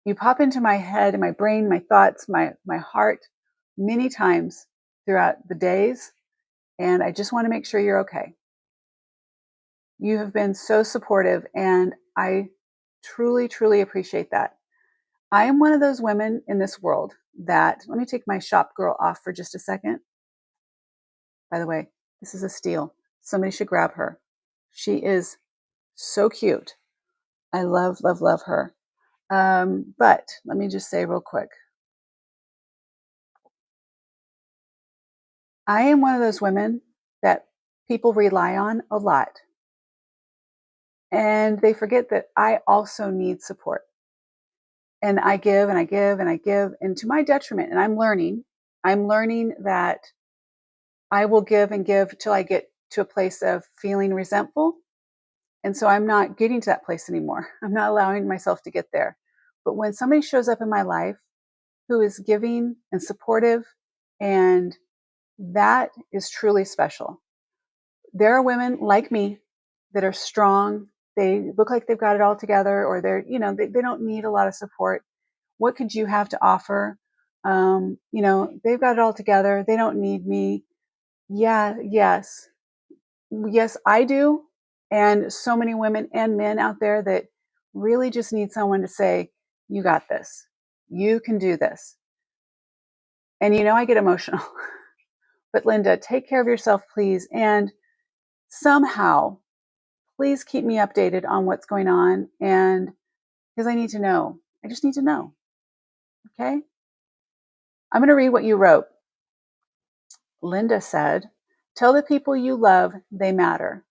you pop into my head and my brain, my thoughts, my heart many times throughout the days, and I just want to make sure you're okay. You have been so supportive, and I truly, truly appreciate that. I am one of those women in this world that, let me take my shop girl off for just a second. By the way, this is a steal. Somebody should grab her. She is so cute. I love, love, love her. But let me just say real quick, I am one of those women that people rely on a lot. And they forget that I also need support. And I give and I give and I give, and to my detriment. And I'm learning that I will give and give till I get to a place of feeling resentful. And so I'm not getting to that place anymore. I'm not allowing myself to get there. But when somebody shows up in my life who is giving and supportive, and that is truly special. There are women like me that are strong. They look like they've got it all together, or they don't need a lot of support. What could you have to offer? They've got it all together. They don't need me. Yeah, yes, I do. And so many women and men out there that really just need someone to say, you got this. You can do this. And I get emotional. But Linda, take care of yourself, please. And somehow, please keep me updated on what's going on. And because I need to know. I just need to know. Okay? I'm going to read what you wrote. Linda said, tell the people you love they matter.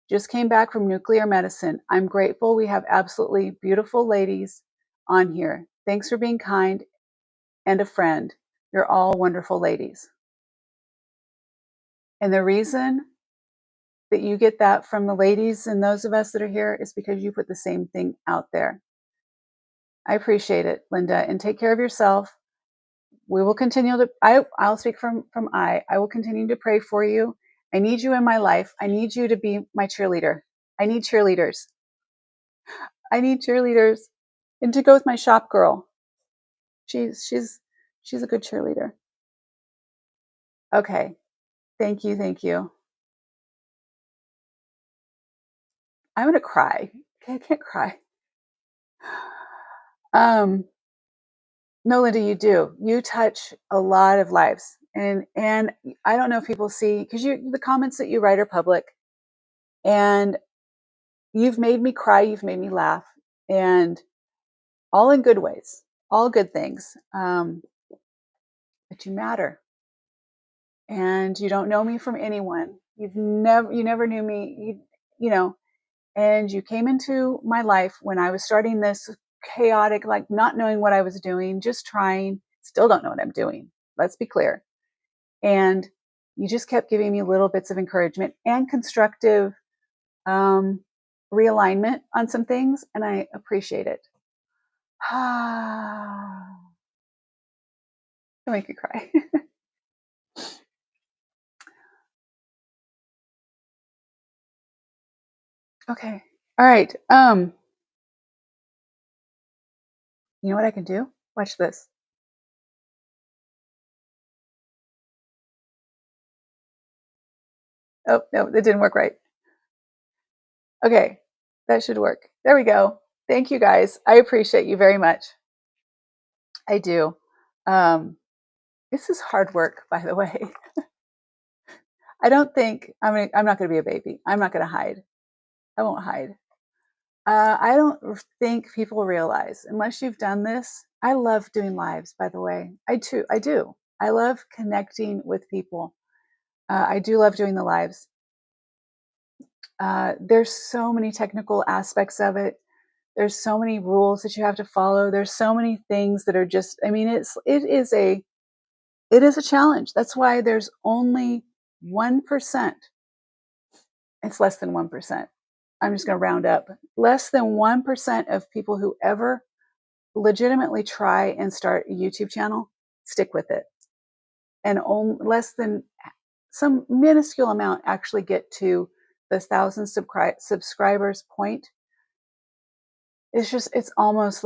Just came back from nuclear medicine. I'm grateful we have absolutely beautiful ladies on here. Thanks for being kind and a friend. You're all wonderful ladies. And the reason that you get that from the ladies and those of us that are here is because you put the same thing out there. I appreciate it, Linda, and take care of yourself. We will continue to, I'll speak from I will continue to pray for you. I need you in my life. I need you to be my cheerleader. I need cheerleaders. And to go with my shop girl. She's a good cheerleader. Okay. Thank you. I'm going to cry. Okay, I can't cry. No, Linda, you do. You touch a lot of lives. And I don't know if people see, because the comments that you write are public, and you've made me cry, you've made me laugh, and all in good ways, all good things. But you matter. And you don't know me from anyone. You never knew me, and you came into my life when I was starting this chaotic, like not knowing what I was doing, just trying, still don't know what I'm doing. Let's be clear. And you just kept giving me little bits of encouragement and constructive realignment on some things, and I appreciate it. Don't make me cry. Okay. All right. You know what I can do? Watch this. Oh, no, that didn't work right. Okay. That should work. There we go. Thank you guys. I appreciate you very much. I do. This is hard work, by the way. I don't think I'm not going to be a baby. I'm not going to hide. I won't hide. I don't think people realize, unless you've done this. I love doing lives, by the way. I do. I love connecting with people. I do love doing the lives. There's so many technical aspects of it. There's so many rules that you have to follow. There's so many things that are just, I mean, it is a challenge. That's why there's only 1%. It's less than 1%. I'm just going to round up. Less than 1% of people who ever legitimately try and start a YouTube channel stick with it. And less than some minuscule amount actually get to the 1,000 subscribers point. It's almost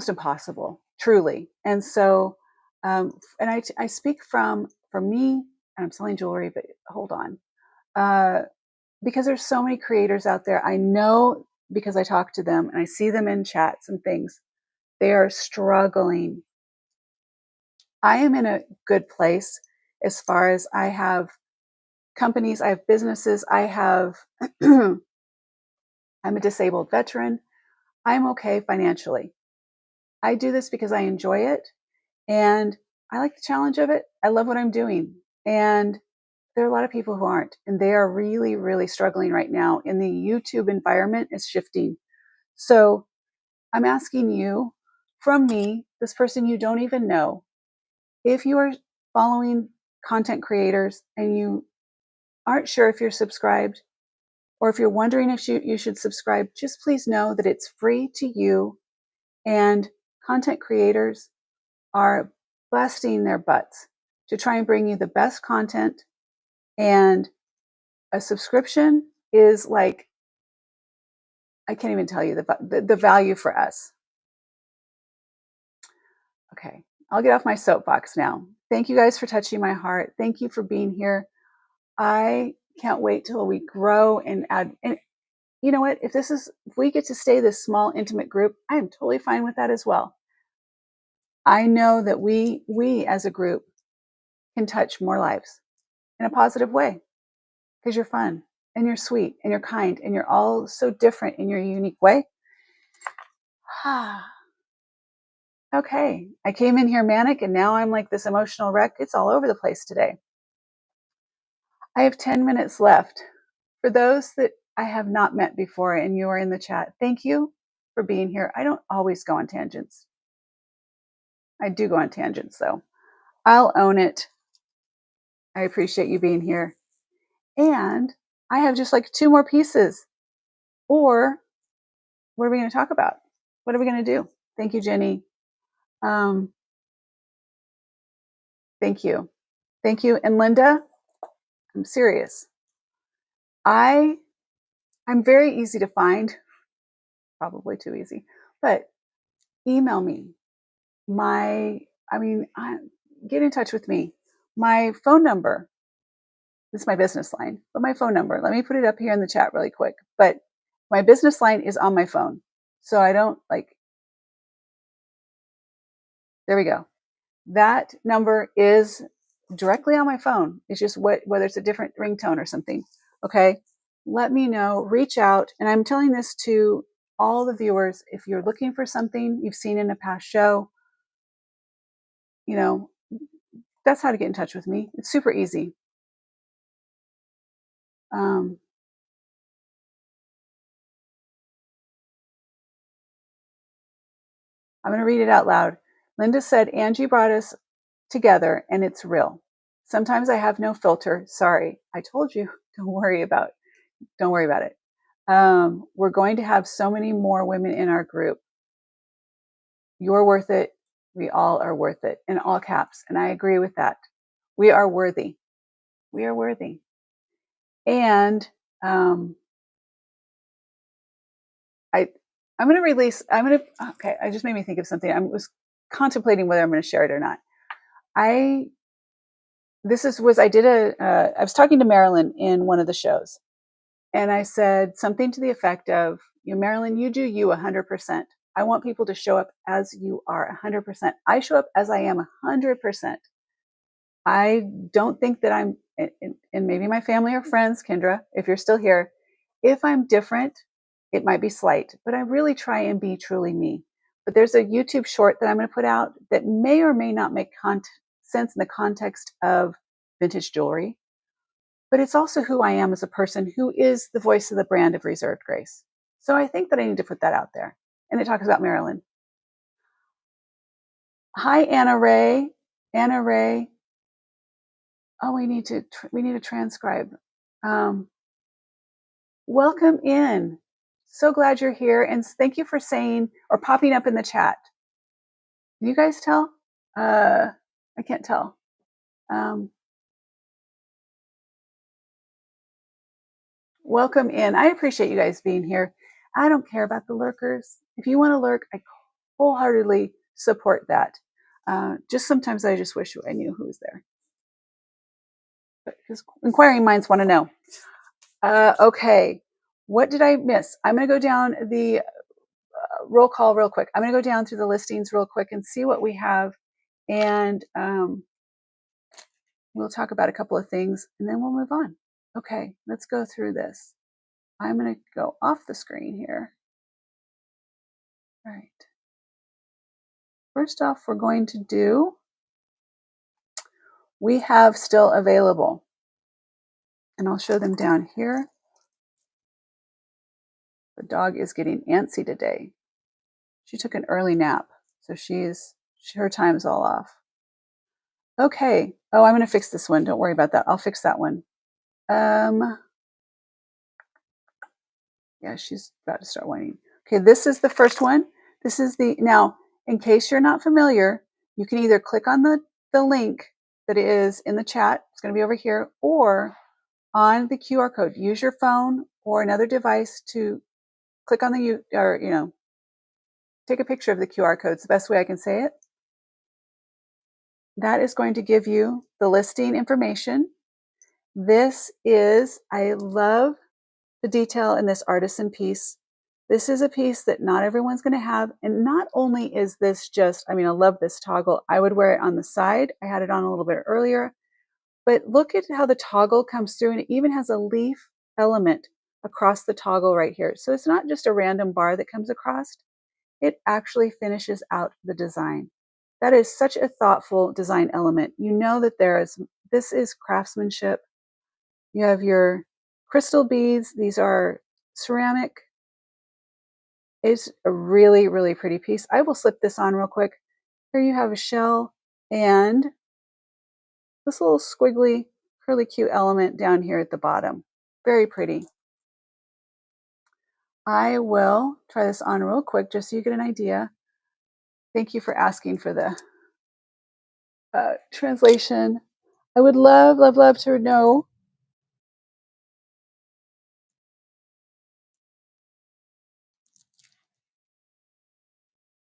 impossible, truly. And so, and I speak from me, and I'm selling jewelry, but hold on. Because there's so many creators out there. I know, because I talk to them and I see them in chats and things, they are struggling. I am in a good place as far as I have companies, I have businesses, I'm a disabled veteran. I'm okay financially. I do this because I enjoy it and I like the challenge of it. I love what I'm doing. And there are a lot of people who aren't, and they are really, really struggling right now. And the YouTube environment is shifting. So I'm asking you, from me, this person you don't even know, if you are following content creators and you aren't sure if you're subscribed, or if you're wondering if you should subscribe, just please know that it's free to you. And content creators are busting their butts to try and bring you the best content. And a subscription is like, I can't even tell you the value for us. Okay, I'll get off my soapbox now. Thank you guys for touching my heart. Thank you for being here. I can't wait till we grow and add. And you know what? If we get to stay this small, intimate group, I am totally fine with that as well. I know that we as a group can touch more lives in a positive way, because you're fun and you're sweet and you're kind and you're all so different in your unique way. Okay, I came in here manic and now I'm like this emotional wreck. It's all over the place today. I have 10 minutes left. For those that I have not met before and you are in the chat, thank you for being here. I don't always go on tangents. I do go on tangents though. I'll own it. I appreciate you being here. And I have just like 2 more pieces. Or what are we going to talk about? What are we going to do? Thank you, Jenny. Thank you. Thank you. And Linda, I'm serious. I'm very easy to find, probably too easy, but email me. Get in touch with me. My phone number, this is my business line, but my phone number, let me put it up here in the chat really quick. But my business line is on my phone. So I don't there we go. That number is directly on my phone. It's just whether it's a different ringtone or something. Okay. Let me know, reach out. And I'm telling this to all the viewers. If you're looking for something you've seen in a past show, that's how to get in touch with me. It's super easy. I'm going to read it out loud. Linda said, Angie brought us together and it's real. Sometimes I have no filter. Sorry. I told you, don't worry about it. We're going to have so many more women in our group. You're worth it. We all are worth it, in all caps. And I agree with that. We are worthy. We are worthy. And I'm going to release, okay, I just made me think of something. I was contemplating whether I'm going to share it or not. I was talking to Marilyn in one of the shows, and I said something to the effect of, Marilyn, you do you 100%. I want people to show up as you are 100%. I show up as I am 100%. I don't think that I'm, and maybe my family or friends, Kendra, if you're still here, if I'm different, it might be slight, but I really try and be truly me. But there's a YouTube short that I'm going to put out that may or may not make sense in the context of vintage jewelry, but it's also who I am as a person who is the voice of the brand of Reserved Grace. So I think that I need to put that out there. And it talks about Marilyn. Hi, Anna Ray. Anna Ray. Oh, we need to transcribe. Welcome in. So glad you're here. And thank you for saying or popping up in the chat. Can you guys tell? I can't tell. Welcome in. I appreciate you guys being here. I don't care about the lurkers. If you want to lurk, I wholeheartedly support that. Just sometimes I just wish I knew who was there. But because inquiring minds want to know. Okay, what did I miss? I'm going to go down the roll call real quick. I'm going to go down through the listings real quick and see what we have. And we'll talk about a couple of things and then we'll move on. Okay, let's go through this. I'm going to go off the screen here. All right. First off, we're going to do, we have still available. And I'll show them down here. The dog is getting antsy today. She took an early nap, so her time's all off. Okay. Oh, I'm going to fix this one. Don't worry about that. I'll fix that one. Yeah, she's about to start whining. Okay, this is the first one. This is now, in case you're not familiar, you can either click on the link that is in the chat. It's going to be over here, or on the QR code. Use your phone or another device to click on take a picture of the QR code. It's the best way I can say it. That is going to give you the listing information. I love the detail in this artisan piece. This is a piece that not everyone's going to have. And not only is this I love this toggle. I would wear it on the side. I had it on a little bit earlier. But look at how the toggle comes through, and it even has a leaf element across the toggle right here. So it's not just a random bar that comes across. It actually finishes out the design. That is such a thoughtful design element. You know that this is craftsmanship. You have your crystal beads. These are ceramic. It's a really, really pretty piece. I will slip this on real quick. Here you have a shell and this little squiggly, curly cute element down here at the bottom. Very pretty. I will try this on real quick just so you get an idea. Thank you for asking for the translation. I would love, love, love to know.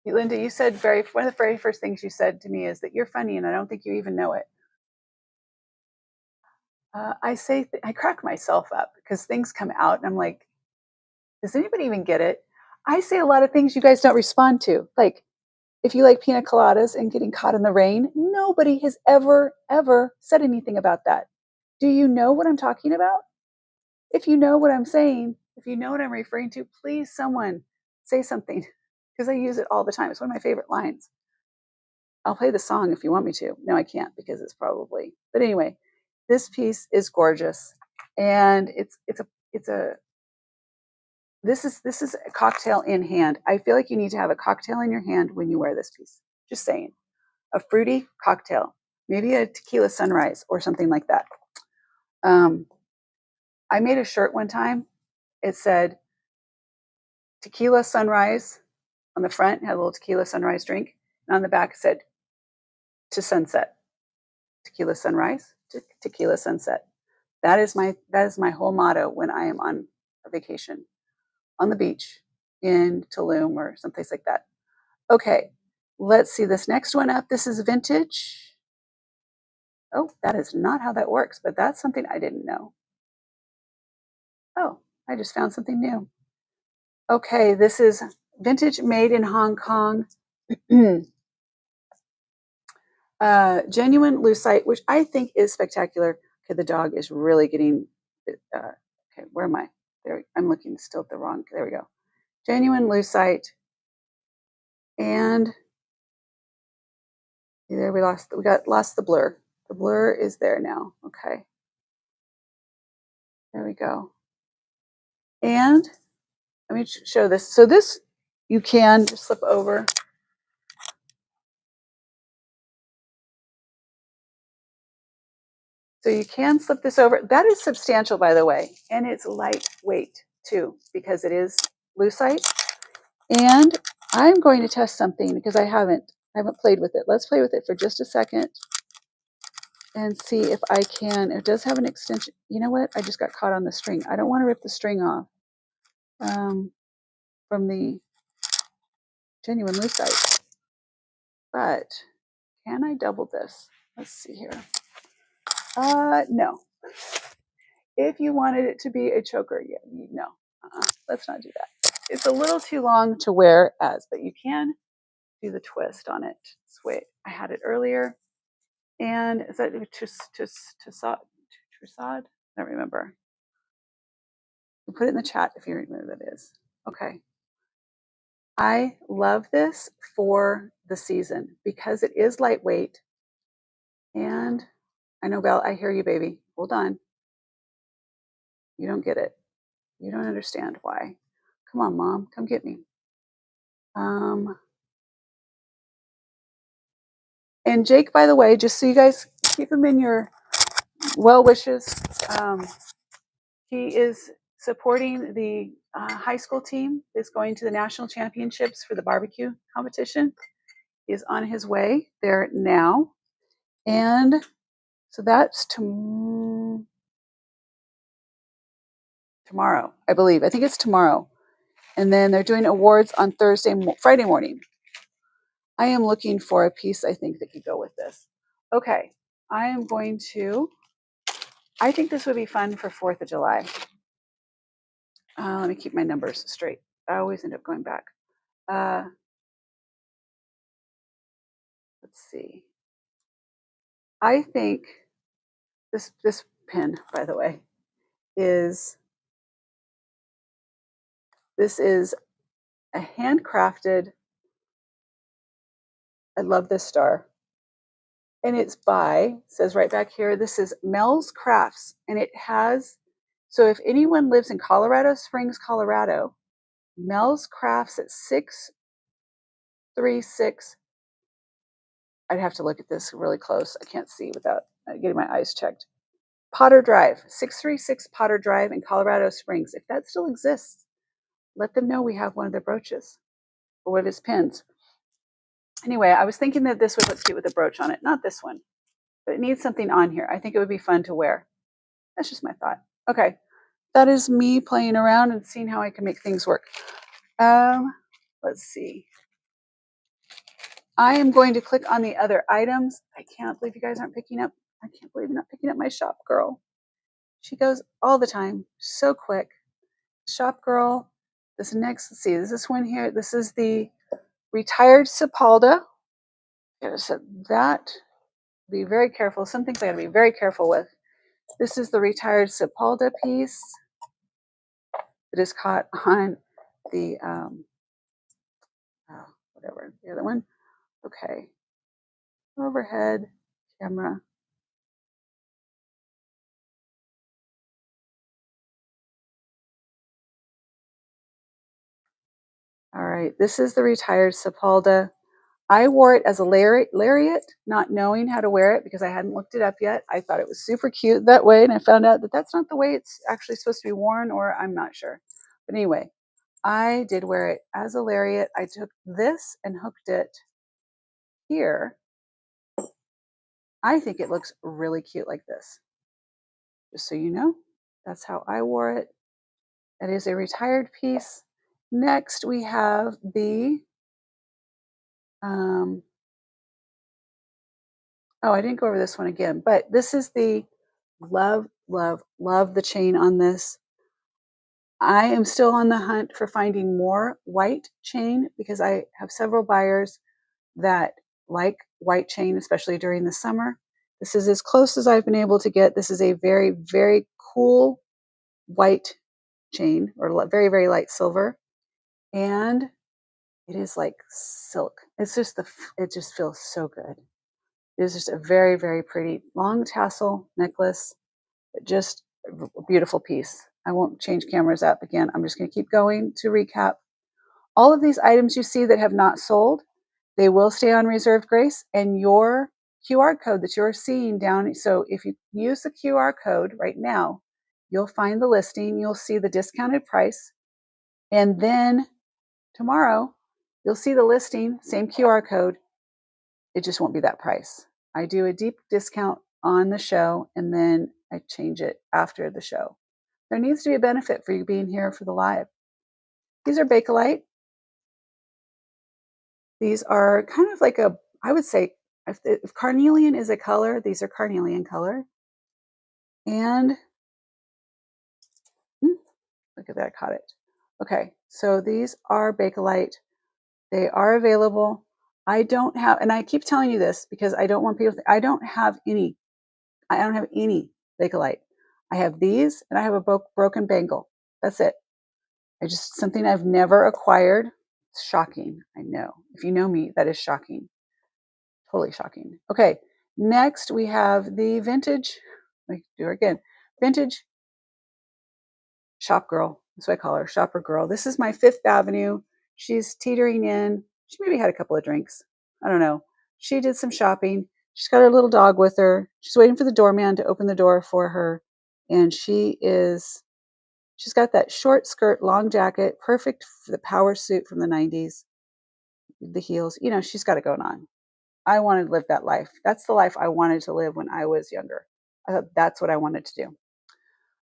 Linda, you said one of the very first things you said to me is that you're funny, and I don't think you even know it. I crack myself up because things come out, and I'm like, does anybody even get it? I say a lot of things you guys don't respond to. Like, if you like pina coladas and getting caught in the rain, nobody has ever, ever said anything about that. Do you know what I'm talking about? If you know what I'm saying, if you know what I'm referring to, please someone say something, because I use it all the time. It's one of my favorite lines. I'll play the song if you want me to. No, I can't because it's probably. But anyway, this piece is gorgeous, and it's a this is a cocktail in hand. I feel like you need to have a cocktail in your hand when you wear this piece. Just saying. A fruity cocktail, maybe a tequila sunrise or something like that. I made a shirt one time. It said tequila sunrise on the front, had a little tequila sunrise drink, and on the back it said to sunset. Tequila sunrise to tequila sunset. That is my whole motto when I am on a vacation on the beach in Tulum or someplace like that. Okay, let's see this next one up. This is vintage. Oh, that is not how that works, but that's something I didn't know. Oh, I just found something new. Okay, this is vintage made in Hong Kong. Genuine lucite, which I think is spectacular. Okay, the dog is really getting. Okay, where am I? There, I'm looking still at the wrong. There we go. Genuine lucite, and there we lost the blur. The blur is there now. Okay, there we go. And let me show this. So this you can just slip over. So you can slip this over. That is substantial, by the way, and it's lightweight too because it is lucite. And I'm going to test something because I haven't played with it. Let's play with it for just a second and see if I can. It does have an extension. You know what? I just got caught on the string. I don't want to rip the string off from the genuine lucite. But can I double this? Let's see here. No. If you wanted it to be a choker, yeah, no. Let's not do that. It's a little too long to wear as, but you can do the twist on it. Sweet. I had it earlier. And is that Trussard? I don't remember. You put it in the chat if you remember what that is. Okay. I love this for the season because it is lightweight. And I know, Belle, I hear you, baby. Hold on. You don't get it. You don't understand why. Come on, Mom. Come get me. And Jake, by the way, just so you guys keep him in your well wishes, he is supporting the high school team that's going to the national championships for the barbecue competition. He is on his way there now. And so that's tomorrow, I believe. I think it's tomorrow. And then they're doing awards on Friday morning. I am looking for a piece I think that could go with this. Okay, I think this would be fun for 4th of July. Let me keep my numbers straight. I always end up going back. Let's see. I think this pin, by the way, is a handcrafted. I love this star. And it's says right back here, this is Mel's Crafts. And it has, so if anyone lives in Colorado Springs, Colorado, Mel's Crafts at 636. I'd have to look at this really close. I can't see without getting my eyes checked. Potter Drive, 636 Potter Drive in Colorado Springs. If that still exists, let them know we have one of their brooches or one of his pins. Anyway, I was thinking that this would look cute with a brooch on it. Not this one, but it needs something on here. I think it would be fun to wear. That's just my thought. Okay, that is me playing around and seeing how I can make things work. Let's see. I am going to click on the other items. I can't believe you guys aren't picking up. I can't believe you're not picking up my shop girl. She goes all the time, so quick. Shop girl. This next, let's see, this one here. This is the retired Silpada. Gotta set that. Be very careful. Some things I gotta be very careful with. This is the retired Silpada piece that is caught on the whatever the other one. Okay, overhead camera. All right, this is the retired Silpada. I wore it as a lariat, not knowing how to wear it because I hadn't looked it up yet. I thought it was super cute that way, and I found out that that's not the way it's actually supposed to be worn, or I'm not sure. But anyway, I did wear it as a lariat. I took this and hooked it here. I think it looks really cute like this. Just so you know, that's how I wore it. That is a retired piece. Next, we have the, oh, I didn't go over this one again, but this is the love, love, love the chain on this. I am still on the hunt for finding more white chain because I have several buyers that like white chain, especially during the summer. This is as close as I've been able to get. This is a very, very cool white chain, or very, very light silver. And it is like silk. It's just it just feels so good. It is just a very, very pretty long tassel necklace, but just a beautiful piece. I won't change cameras up again. I'm just going to keep going to recap. All of these items you see that have not sold, they will stay on reserve, Grace, and your QR code that you're seeing down. So if you use the QR code right now, you'll find the listing, you'll see the discounted price, and then tomorrow you'll see the listing, same QR code. It just won't be that price. I do a deep discount on the show, and then I change it after the show. There needs to be a benefit for you being here for the live. These are Bakelite. These are kind of like I would say, if carnelian is a color, these are carnelian color. And look at that, I caught it. Okay, so these are Bakelite. They are available. I don't have, and I keep telling you this because I don't want people to think, I don't have any Bakelite. I have these, and I have a broken bangle. That's it. I just, something I've never acquired. It's shocking. I know. If you know me, that is shocking. Totally shocking. Okay, next we have the vintage, let me do it again, vintage shop girl. That's what I call her, shopper girl. This is my Fifth Avenue. She's teetering in. She maybe had a couple of drinks. I don't know. She did some shopping. She's got her little dog with her. She's waiting for the doorman to open the door for her. And she's got that short skirt, long jacket, perfect for the power suit from the 90s. The heels, she's got it going on. I wanted to live that life. That's the life I wanted to live when I was younger. I thought that's what I wanted to do.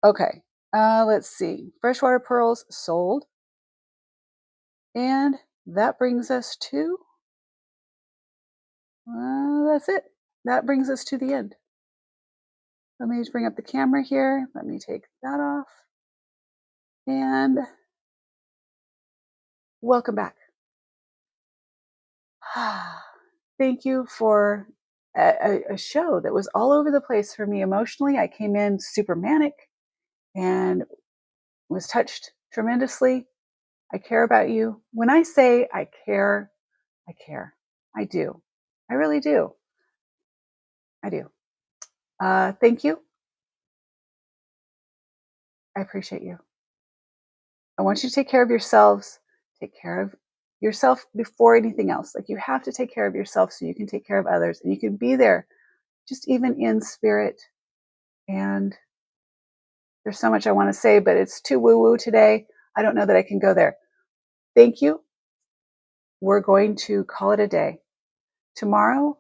Okay, let's see. Freshwater pearls sold. And that brings us to, that's it. That brings us to the end. Let me just bring up the camera here. Let me take that off. And welcome back. Thank you for a show that was all over the place for me emotionally. I came in super manic and was touched tremendously. I care about you. When I say I care, I care. I do. I really do. I do. Thank you. I appreciate you. I want you to take care of yourselves. Take care of yourself before anything else. Like, you have to take care of yourself so you can take care of others, and you can be there just even in spirit. And there's so much I want to say, but it's too woo-woo today. I don't know that I can go there. Thank you. We're going to call it a day. Tomorrow,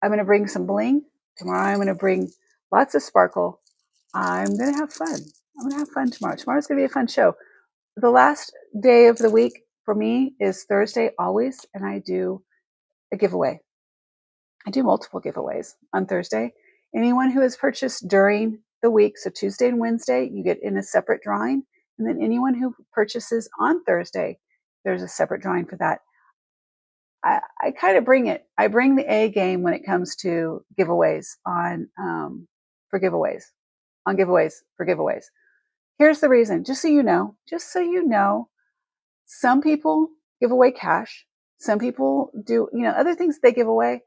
I'm going to bring some bling. Tomorrow, I'm going to bring lots of sparkle. I'm going to have fun. I'm going to have fun tomorrow. Tomorrow's going to be a fun show. The last day of the week for me is Thursday always, and I do a giveaway. I do multiple giveaways on Thursday. Anyone who has purchased during the week, so Tuesday and Wednesday, you get in a separate drawing. And then anyone who purchases on Thursday, there's a separate drawing for that. I kind of bring it. I bring the A game when it comes to giveaways for giveaways, on giveaways for giveaways. Here's the reason, just so you know, some people give away cash. Some people do, other things they give away.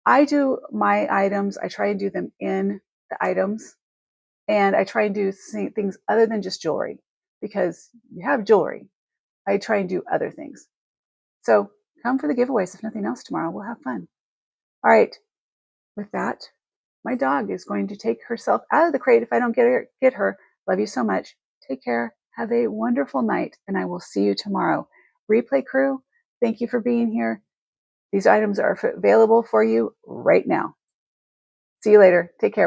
I do my items. I try and do them in the items, and I try and do things other than just jewelry, because you have jewelry. I try and do other things. So come for the giveaways, if nothing else, tomorrow. We'll have fun. All right. With that, my dog is going to take herself out of the crate if I don't get her. Love you so much. Take care. Have a wonderful night, and I will see you tomorrow. Replay crew, thank you for being here. These items are available for you right now. See you later. Take care.